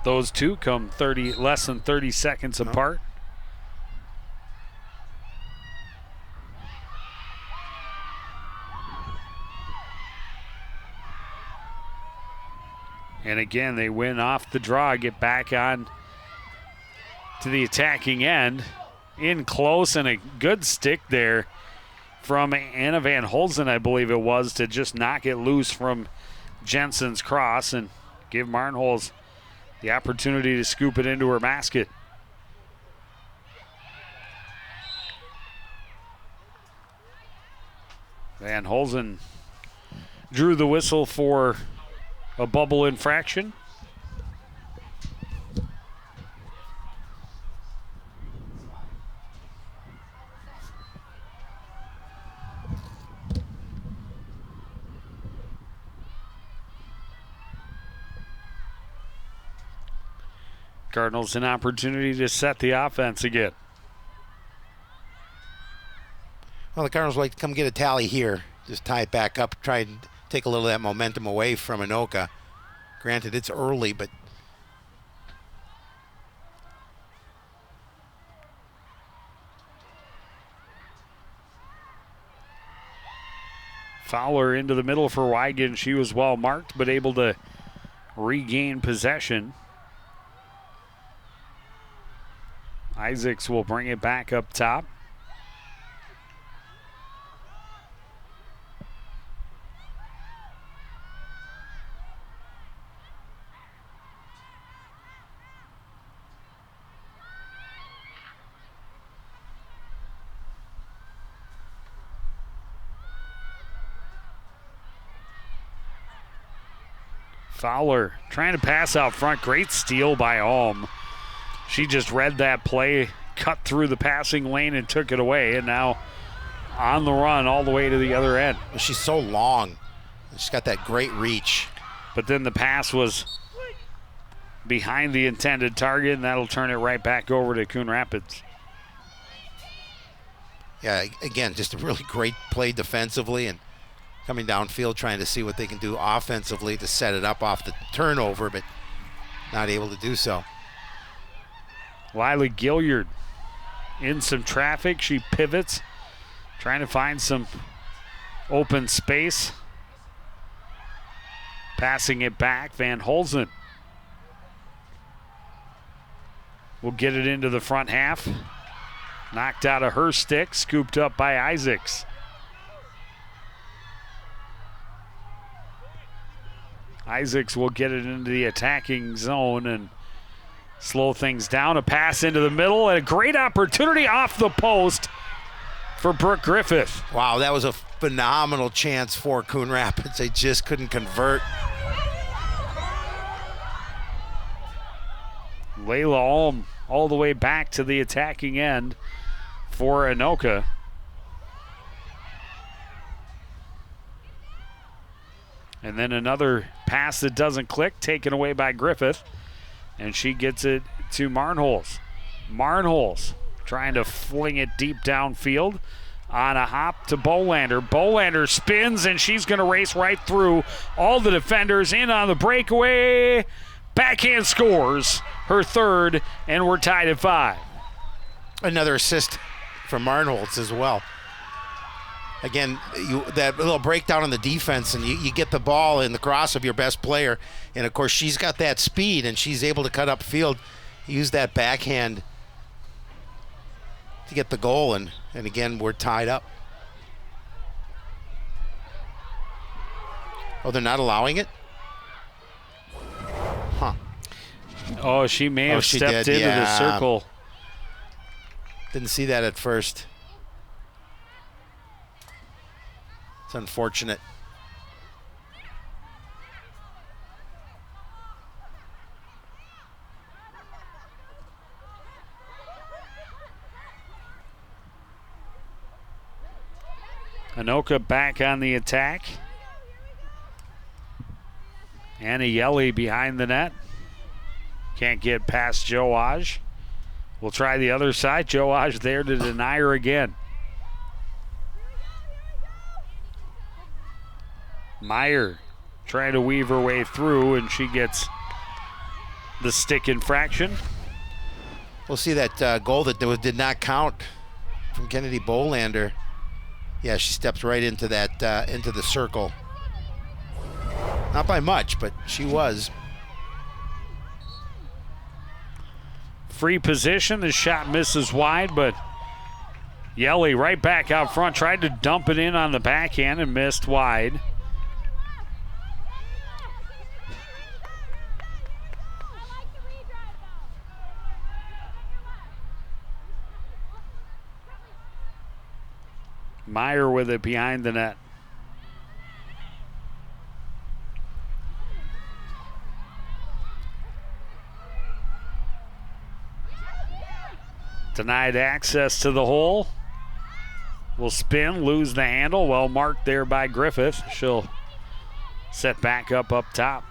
Those two come less than 30 seconds apart. And again, they win off the draw, get back on to the attacking end. In close and a good stick there. from Anna Van Holzen, I believe it was, to just knock it loose from Jensen's cross and give Marnholz the opportunity to scoop it into her basket. Van Holzen drew the whistle for a bubble infraction. Cardinals an opportunity to set the offense again. Well, the Cardinals like to come get a tally here. Just tie it back up, try and take a little of that momentum away from Anoka. Granted, it's early, but Fowler into the middle for Wigan. She was well marked, but able to regain possession. Isaacs will bring it back up top. Fowler trying to pass out front. Great steal by Alm. She just read that play, cut through the passing lane and took it away, and now on the run all the way to the other end. she's so long. She's got that great reach. But then the pass was behind the intended target, and that'll turn it right back over to Coon Rapids. Yeah, again, just a really great play defensively and coming downfield trying to see what they can do offensively to set it up off the turnover, but not able to do so. Lila Gilliard in some traffic. She pivots, trying to find some open space. Passing it back, Van Holzen will get it into the front half. Knocked out of her stick, scooped up by Isaacs. Isaacs will get it into the attacking zone and slow things down. A pass into the middle and a great opportunity off the post for Brooke Griffith. Wow, that was a phenomenal chance for Coon Rapids. They just couldn't convert. Layla Alm all the way back to the attacking end for Anoka. And then another pass that doesn't click, taken away by Griffith. And she gets it to Marnholz. Marnholz trying to fling it deep downfield on a hop to Bolander. Bolander spins, and she's going to race right through all the defenders in on the breakaway. Backhand scores her third, and we're tied at 5. Another assist from Marnholz as well. Again, that little breakdown on the defense, and you get the ball in the cross of your best player. And, of course, she's got that speed, and she's able to cut upfield, use that backhand to get the goal. And again, we're tied up. Oh, they're not allowing it? Huh. Oh, she may have stepped into the circle. Didn't see that at first. It's unfortunate. Anoka back on the attack. Anna Yelly behind the net. Can't get past Joaj. We'll try the other side. Joaj there to deny her again. Meyer trying to weave her way through, and she gets the stick infraction. We'll see that goal that did not count from Kennedy Bolander. Yeah, she steps right into that into the circle. Not by much, but she was. Free position. The shot misses wide, but Yelly right back out front, tried to dump it in on the backhand and missed wide. Meyer with it behind the net. Denied access to the hole. Will spin, lose the handle. Well marked there by Griffith. She'll set back up top.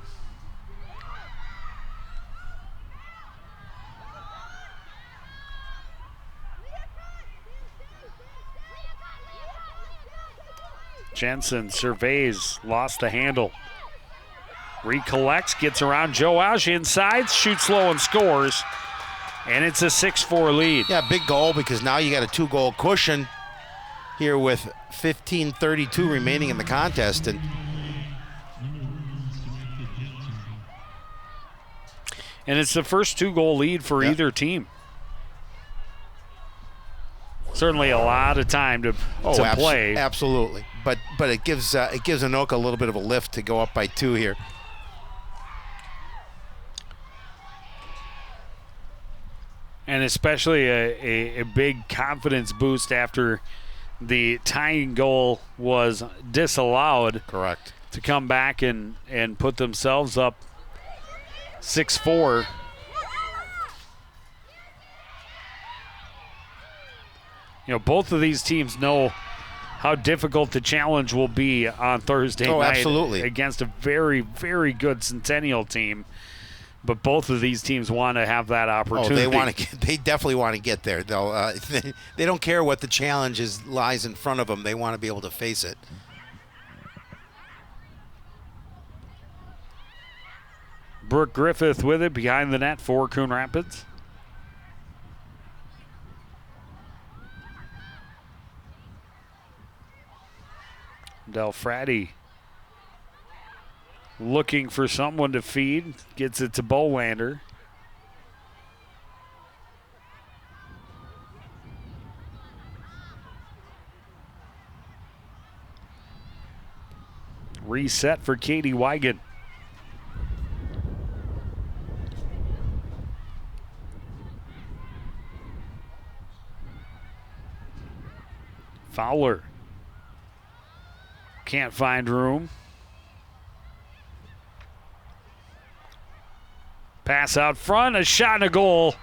Jensen surveys, lost the handle. Recollects, gets around Joe Alge inside, shoots low and scores. And it's a 6-4 lead. Yeah, big goal because now you got a 2-goal cushion here with 15:32 remaining in the contest. And it's the first 2-goal lead for either team. Certainly a lot of time to play. Absolutely. But it gives Anoka a little bit of a lift to go up by 2 here. And especially a big confidence boost after the tying goal was disallowed. Correct. To come back and put themselves up 6-4. You know, both of these teams know how difficult the challenge will be on Thursday night absolutely. Against a very, very good Centennial team. But both of these teams want to have that opportunity. They definitely want to get there. They'll they don't care what the challenge lies in front of them. They want to be able to face it. Brooke Griffith with it behind the net for Coon Rapids. Del Frati looking for someone to feed. Gets it to Bolander. Reset for Katie Wigan. Fowler. Can't find room. Pass out front, a shot and a goal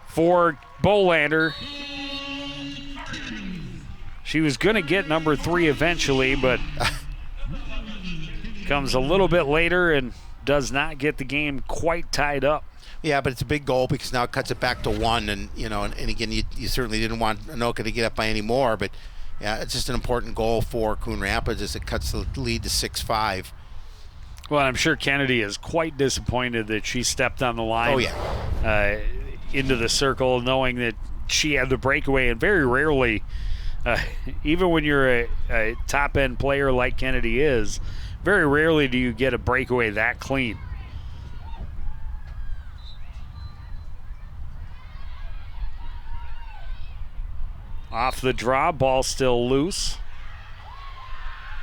for Bolander. She was going to get number 3 eventually, but comes a little bit later and does not get the game quite tied up. Yeah, but it's a big goal because now it cuts it back to 1, and and again, you certainly didn't want Anoka to get up by any more, but yeah, it's just an important goal for Coon Rapids as it cuts the lead to 6-5. Well, I'm sure Kennedy is quite disappointed that she stepped on the line. Oh, yeah. Into the circle, knowing that she had the breakaway, and very rarely, even when you're a top-end player like Kennedy is, very rarely do you get a breakaway that clean. Off the draw, ball still loose.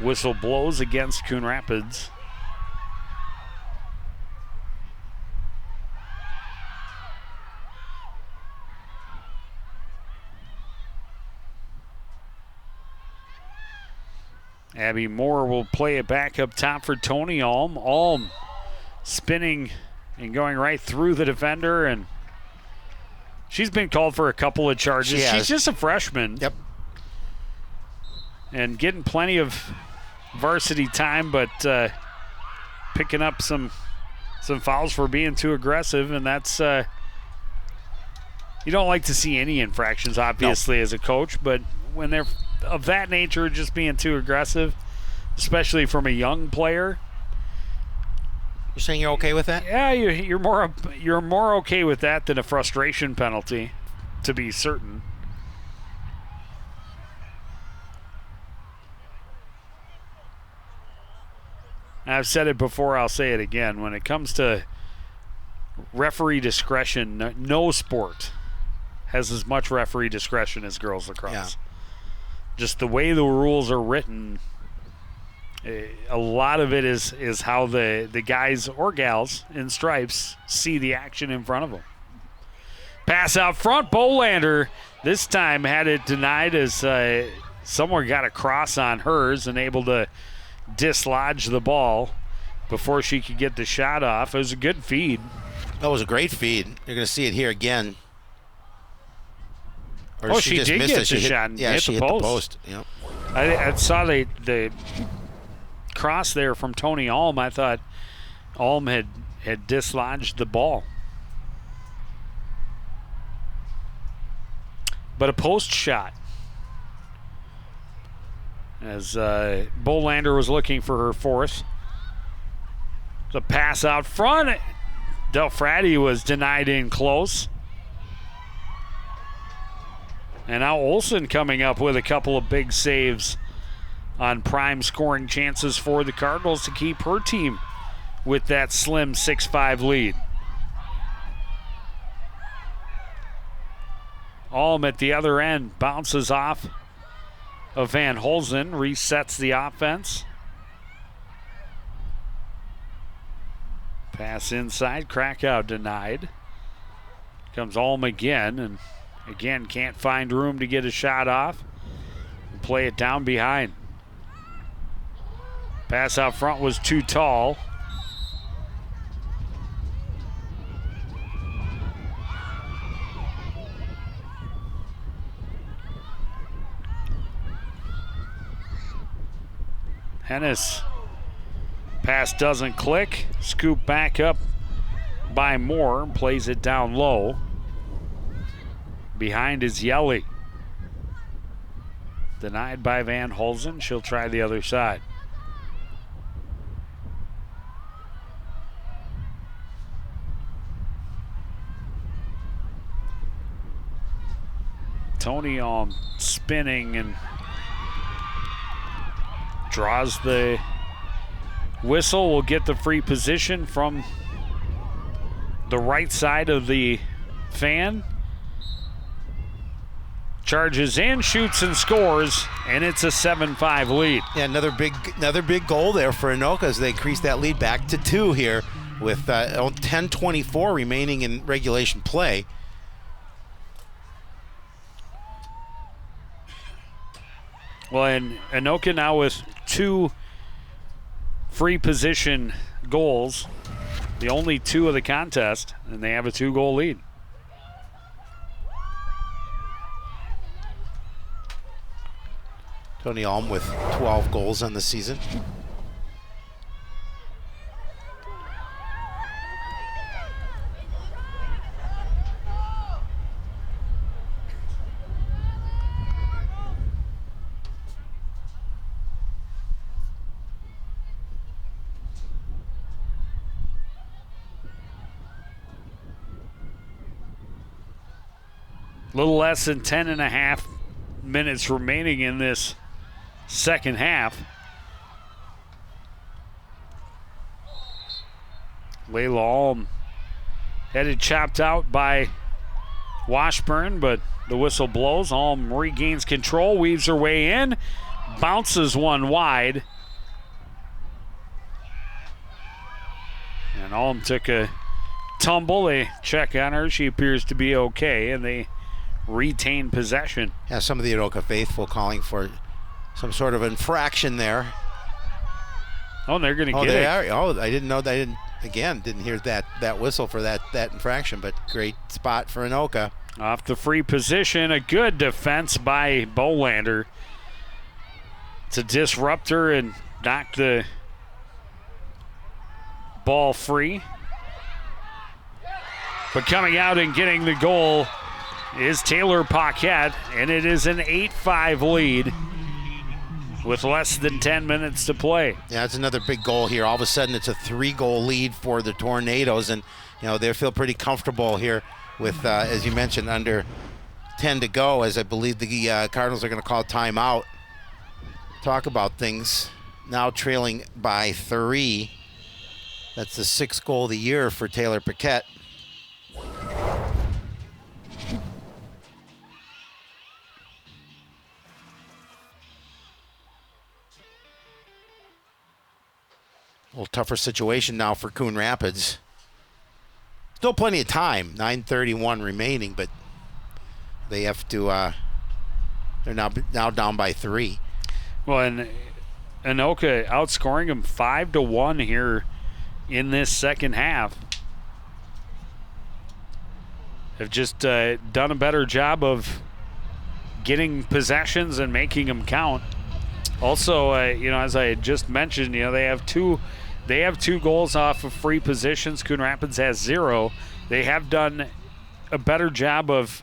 Whistle blows against Coon Rapids. Abby Moore will play it back up top for Tony Alm. Alm spinning and going right through the defender, and she's been called for a couple of charges. She's just a freshman. Yep. And getting plenty of varsity time, but picking up some fouls for being too aggressive, and that's you don't like to see any infractions, obviously, as a coach, but when they're of that nature, just being too aggressive, especially from a young player. You're saying you're okay with that? Yeah, you're more okay with that than a frustration penalty, to be certain. I've said it before, I'll say it again. When it comes to referee discretion, no sport has as much referee discretion as girls lacrosse. Yeah. just the way the rules are written, a lot of it is how the guys or gals in stripes see the action in front of them. Pass out front, Bolander this time had it denied as someone got a cross on hers and able to dislodge the ball before she could get the shot off. It was a good feed. That was a great feed. You're going to see it here again. Or She just did missed get it. She the hit, shot and yeah, hit she the hit post. the post. Yep. I saw the cross there from Tony Alm. I thought Alm had dislodged the ball. But a post shot. As Bolander was looking for her fourth. The pass out front. Del Frati was denied in close. And now Olsen coming up with a couple of big saves on prime scoring chances for the Cardinals to keep her team with that slim 6-5 lead. Alm at the other end bounces off of Van Holzen, resets the offense. Pass inside, Krakow denied. Comes Alm again, and again can't find room to get a shot off. Play it down behind. Pass out front was too tall. Hennis. Pass doesn't click. Scoop back up by Moore. Plays it down low. Behind is Yelly. Denied by Van Holzen. She'll try the other side. Tony Alm spinning and draws the whistle. Will get the free position from the right side of the fan. Charges in, shoots and scores, and it's a 7-5 lead. Yeah, another big goal there for Anoka as they increase that lead back to 2 here with 10:24 remaining in regulation play. Well, and Anoka now with 2 free position goals, the only 2 of the contest, and they have a 2-goal lead. Tony Alm with 12 goals on the season. A little less than 10.5 minutes remaining in this second half. Layla Alm had it chopped out by Washburn, but the whistle blows. Alm regains control, weaves her way in, bounces one wide. And Alm took a tumble. They check on her. She appears to be okay, and they retain possession. Yeah, some of the Anoka faithful calling for some sort of infraction there. Oh, they're going to get they it. are. Oh, I didn't know. Didn't hear that whistle for that infraction, but great spot for Anoka. Off the free position, a good defense by Bolander to disrupt her and knock the ball free. But coming out and getting the goal is Taylor Paquette, and it is an 8-5 lead with less than 10 minutes to play. Yeah, it's another big goal here. All of a sudden, it's a 3-goal lead for the Tornadoes, and they feel pretty comfortable here with, as you mentioned, under 10 to go, as I believe the Cardinals are going to call timeout. Talk about things. Now trailing by 3. That's the 6th goal of the year for Taylor Paquette. little tougher situation now for Coon Rapids. Still plenty of time, 9:31 remaining, but they have to, they're now down by 3. Well, and Anoka outscoring them 5-1 here in this second half. Have just done a better job of getting possessions and making them count. Also, as I had just mentioned, they have two goals off of free positions. Coon Rapids has 0. They have done a better job of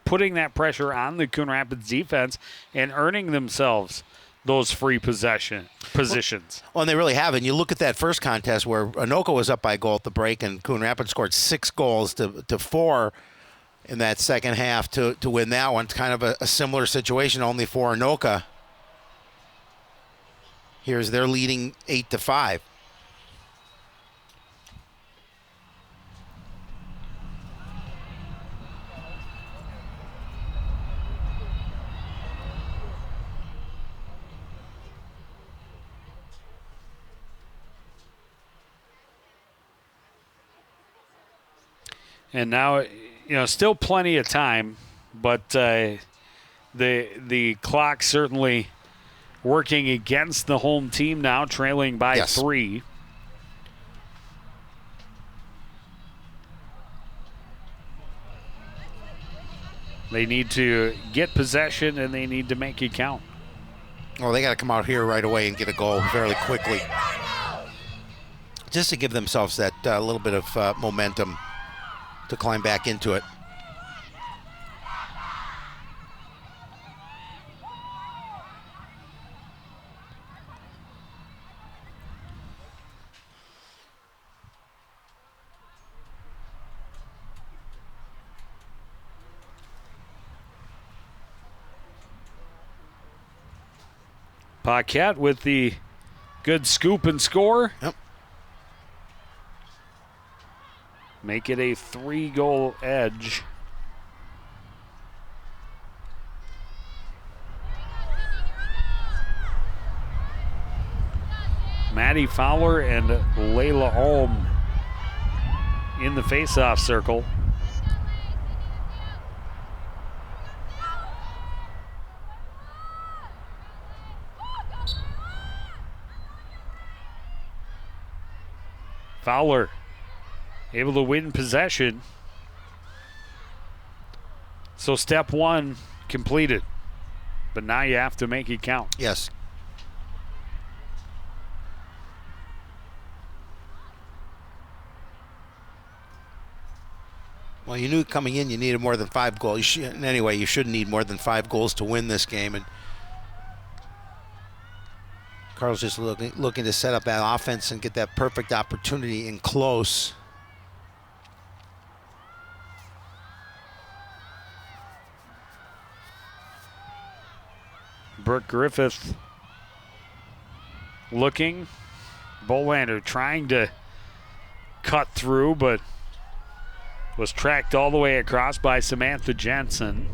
putting that pressure on the Coon Rapids defense and earning themselves those free positions. Well, and they really have. And you look at that first contest where Anoka was up by a goal at the break, and Coon Rapids scored 6 goals to 4 in that second half to win that one. It's kind of a similar situation, only for Anoka. Here's their leading 8-5. And now, still plenty of time, but the clock certainly working against the home team now, trailing by 3. They need to get possession, and they need to make it count. Well, they got to come out here right away and get a goal fairly quickly, just to give themselves that little bit of momentum to climb back into it. Paquette with the good scoop and score. Yep. Make it a 3-goal edge. Maddie Fowler and Layla Olm in the face-off circle. Fowler able to win possession. So step 1 completed. But now you have to make it count. Yes. Well, you knew coming in you needed more than 5 goals. Anyway, you shouldn't need more than 5 goals to win this game. And Carl's just looking to set up that offense and get that perfect opportunity in close. Brooke Griffith looking. Bolander trying to cut through, but was tracked all the way across by Samantha Jensen.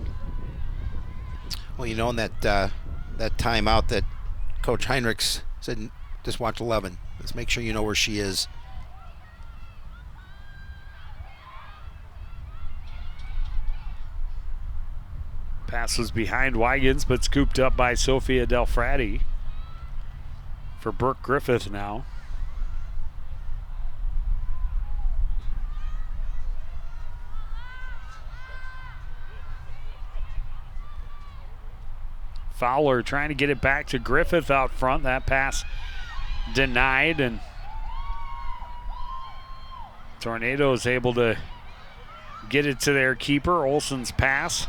Well, in that timeout that Coach Heinrichs said, just watch 11. Let's make sure you know where she is. Pass was behind Wygans, but scooped up by Sophia Delfrati for Brooke Griffith now. Fowler trying to get it back to Griffith out front. That pass denied, and Tornadoes able to get it to their keeper. Olsen's pass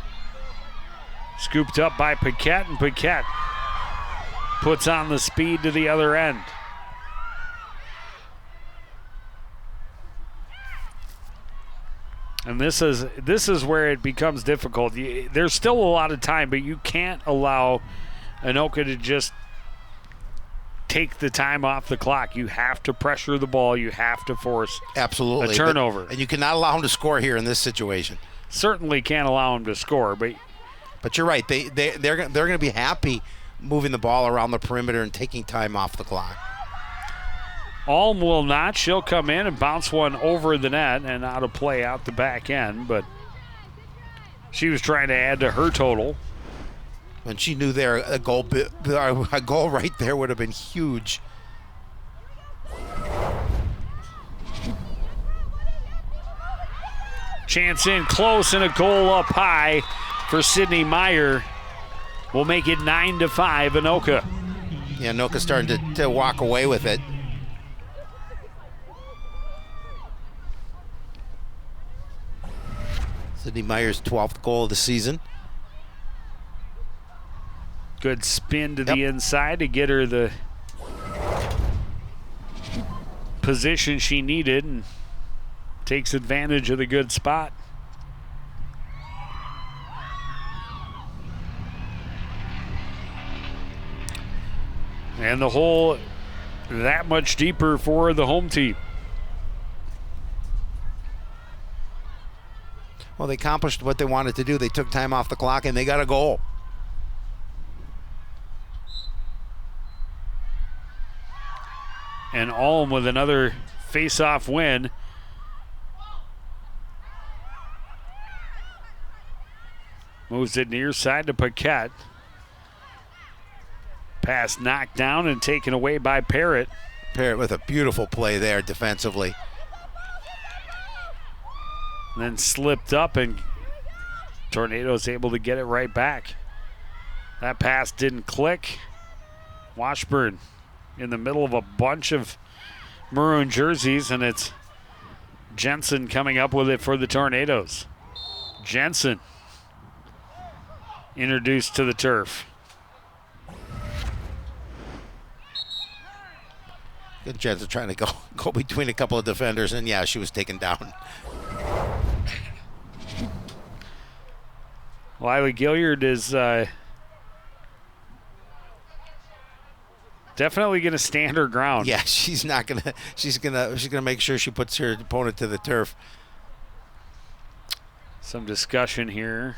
scooped up by Paquette, and Paquette puts on the speed to the other end. And this is where it becomes difficult. There's still a lot of time, but you can't allow Anoka to just take the time off the clock. You have to pressure the ball. You have to force absolutely a turnover. And you cannot allow him to score here in this situation. Certainly can't allow him to score, but you're right. They're going to be happy moving the ball around the perimeter and taking time off the clock. Alm will not. She'll come in and bounce one over the net and out of play out the back end, but she was trying to add to her total. And she knew there a goal right there would have been huge. Chance in close and a goal up high for Sydney Meyer. Will make it 9-5 Anoka. Yeah, Anoka starting to walk away with it. Sydney Meyer's 12th goal of the season. Good spin to the inside to get her the position she needed and takes advantage of the good spot. And the hole that much deeper for the home team. Well, they accomplished what they wanted to do. They took time off the clock and they got a goal. And Alm with another face-off win. Moves it near side to Paquette. Pass knocked down and taken away by Parrott. Parrott with a beautiful play there defensively. And then slipped up and Tornado's able to get it right back. That pass didn't click. Washburn in the middle of a bunch of maroon jerseys, and it's Jensen coming up with it for the Tornadoes. Jensen introduced to the turf. Good Jensen trying to go between a couple of defenders, and yeah, she was taken down. Lila Gilliard is definitely going to stand her ground. Yeah, she's gonna make sure she puts her opponent to the turf. Some discussion here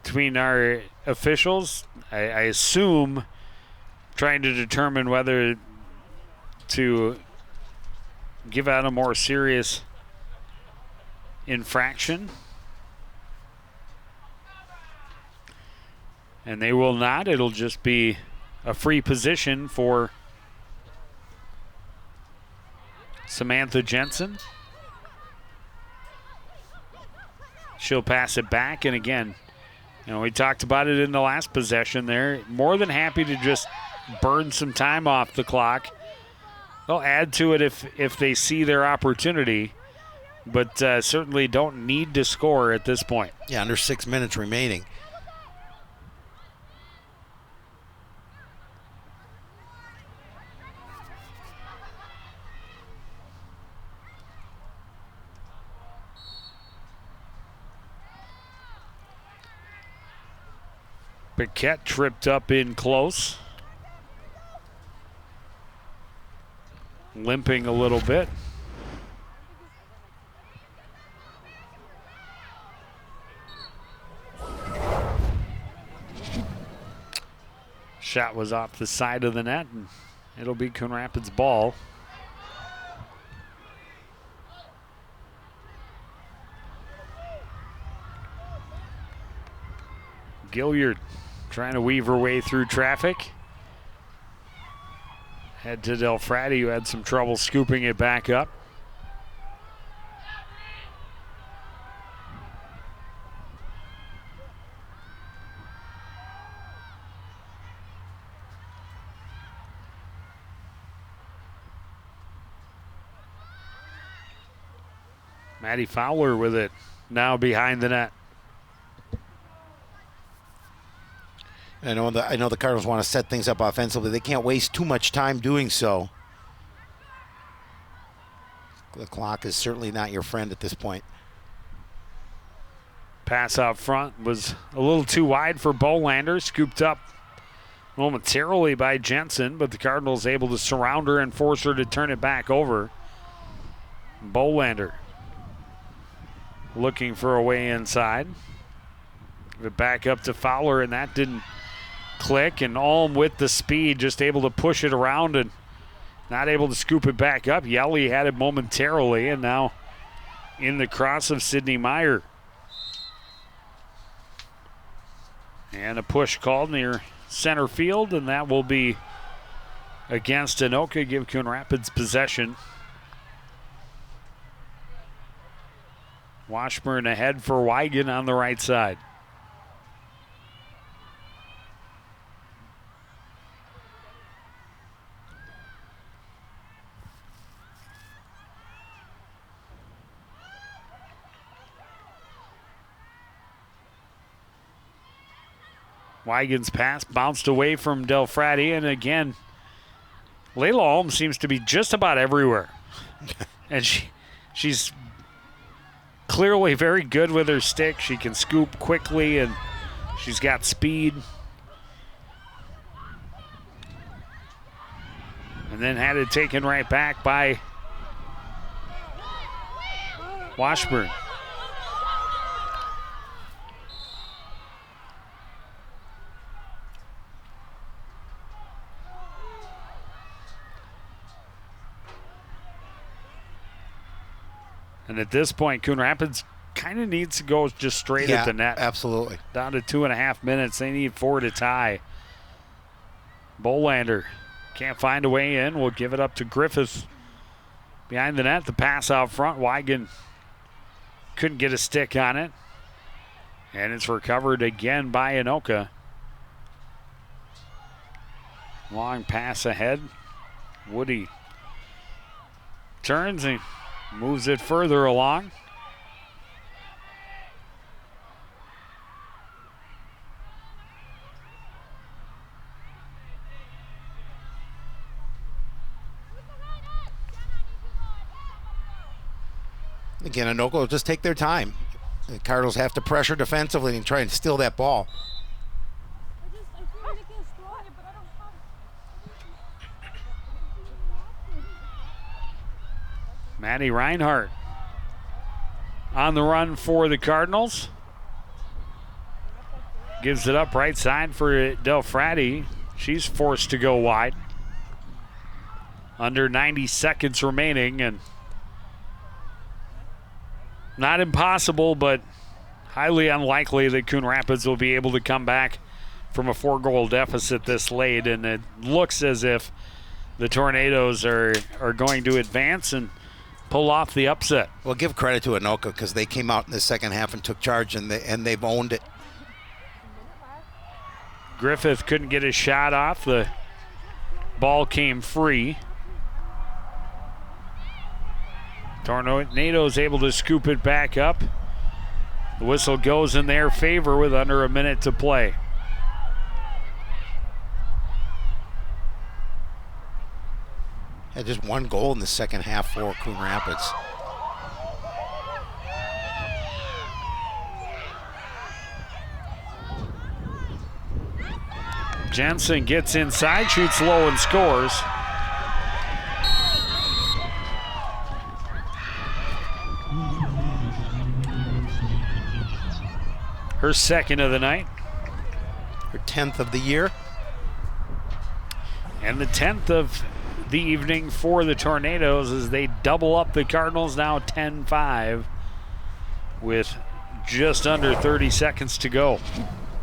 between our officials. I assume trying to determine whether to give out a more serious infraction. And they will not. It'll just be a free position for Samantha Jensen. She'll pass it back, and again, we talked about it in the last possession there. More than happy to just burn some time off the clock. They'll add to it if they see their opportunity, but certainly don't need to score at this point. Yeah, under 6 minutes remaining. Paquette tripped up in close. Limping a little bit. Shot was off the side of the net, and it'll be Coon Rapids' ball. Gilliard trying to weave her way through traffic. Head to Del Frati, who had some trouble scooping it back up. Maddie Fowler with it now behind the net. I know the Cardinals want to set things up offensively. They can't waste too much time doing so. The clock is certainly not your friend at this point. Pass out front was a little too wide for Bolander. Scooped up momentarily by Jensen, but the Cardinals able to surround her and force her to turn it back over. Bolander looking for a way inside. Give it back up to Fowler, and that didn't click, and Alm with the speed just able to push it around and Not able to scoop it back up. Yelly had it momentarily, and now in the cross of Sydney Meyer. And a push called near center field, and that will be against Anoka, give Coon Rapids possession. Washburn ahead for Wigan on the right side. Wigan's pass bounced away from Del Frati, and again, Layla Holmes seems to be just about everywhere. And she's clearly very good with her stick. She can scoop quickly, and she's got speed. And then had it taken right back by Washburn. And at this point, Coon Rapids kind of needs to go just straight at the net. Absolutely. Down to 2.5 minutes. They need 4 to tie. Bolander can't find a way in. We'll give it up to Griffith behind the net. The pass out front. Wigan couldn't get a stick on it. And it's recovered again by Anoka. Long pass ahead. Woody turns and moves it further along. Again, Anoka will just take their time. The Cardinals have to pressure defensively and try and steal that ball. Maddie Reinhardt on the run for the Cardinals. Gives it up right side for Del Frati. She's forced to go wide. Under 90 seconds remaining, and not impossible, but highly unlikely that Coon Rapids will be able to come back from a 4-goal deficit this late, and it looks as if the Tornadoes are going to advance and pull off the upset. Well, give credit to Anoka because they came out in the second half and took charge, and they've owned it. Griffith couldn't get his shot off. The ball came free. Tornadoes able to scoop it back up. The whistle goes in their favor with under a minute to play. Had just 1 goal in the second half for Coon Rapids. Jensen gets inside, shoots low and scores. Her second of the night. Her 10th of the year. And the 10th of the evening for the Tornadoes as they double up the Cardinals, now 10-5 with just under 30 seconds to go.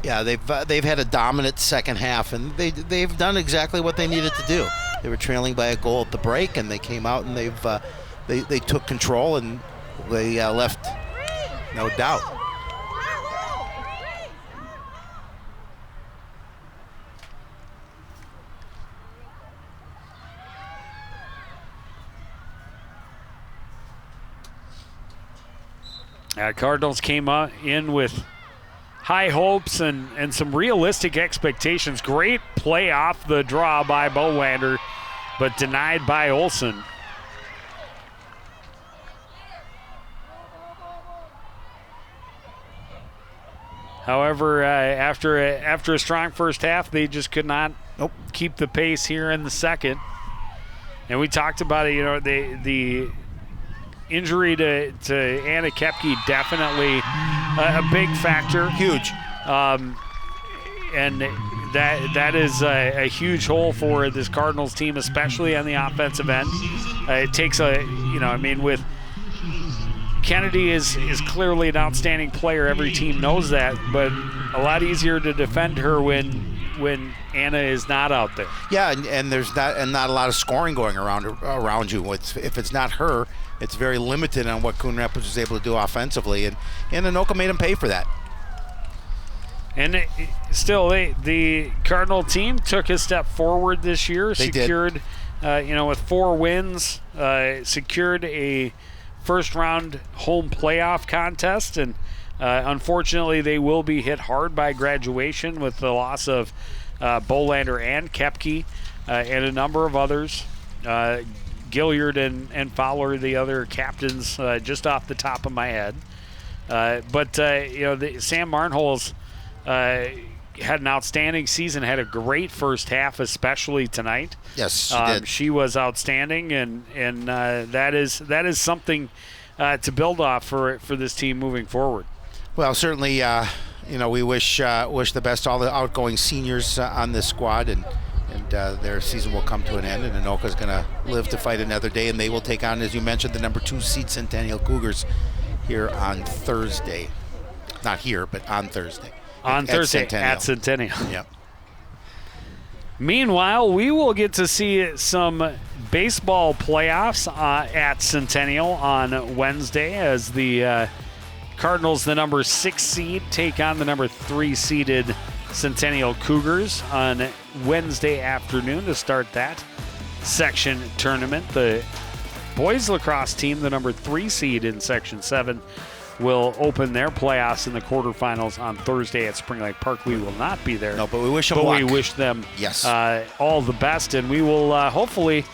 Yeah, they've had a dominant second half, and they've done exactly what they needed to do. They were trailing by a goal at the break, and they came out and they took control, and they left no doubt. Cardinals came in with high hopes and some realistic expectations. Great play off the draw by Bolander, but denied by Olsen. However, after a strong first half, they just could not keep the pace here in the second. And we talked about it, the injury to Anna Kepke, definitely a big factor. Huge. And that is a huge hole for this Cardinals team, especially on the offensive end. It takes with Kennedy is clearly an outstanding player. Every team knows that, but a lot easier to defend her when Anna is not out there. Yeah, and there's not a lot of scoring going around you. If it's not her, it's very limited on what Coon Rapids was able to do offensively, and Anoka made him pay for that. And still, the Cardinal team took a step forward this year. They secured, with 4 wins, secured a first-round home playoff contest, and unfortunately, they will be hit hard by graduation with the loss of Bolander and Kepke and a number of others. Gilliard and Fowler, the other captains, just off the top of my head. But Sam Marnholz had an outstanding season, had a great first half, especially tonight. Yes, she did. She was outstanding, and that is something to build off for this team moving forward. Well, certainly, we wish the best to all the outgoing seniors on this squad, and their season will come to an end, and Anoka's going to live to fight another day, and they will take on, as you mentioned, the number 2 seed Centennial Cougars here on Thursday. Not here, but on Thursday. Thursday at Centennial. Yep. Meanwhile, we will get to see some baseball playoffs at Centennial on Wednesday as the Cardinals, the number 6 seed, take on the number 3 seeded Centennial Cougars on Wednesday afternoon to start that section tournament. The boys lacrosse team, the number 3 seed in Section 7, will open their playoffs in the quarterfinals on Thursday at Spring Lake Park. We will not be there. No, but we wish them luck. We wish them all the best, and we will hopefully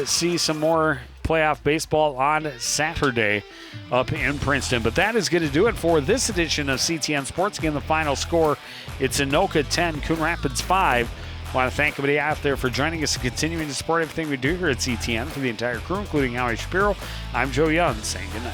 see some more playoff baseball on Saturday up in Princeton. But that is going to do it for this edition of CTN Sports. Again, the final score, it's Anoka 10, Coon Rapids 5. I want to thank everybody out there for joining us and continuing to support everything we do here at CTN. For the entire crew, including Howie Shapiro, I'm Joe Young, saying goodnight.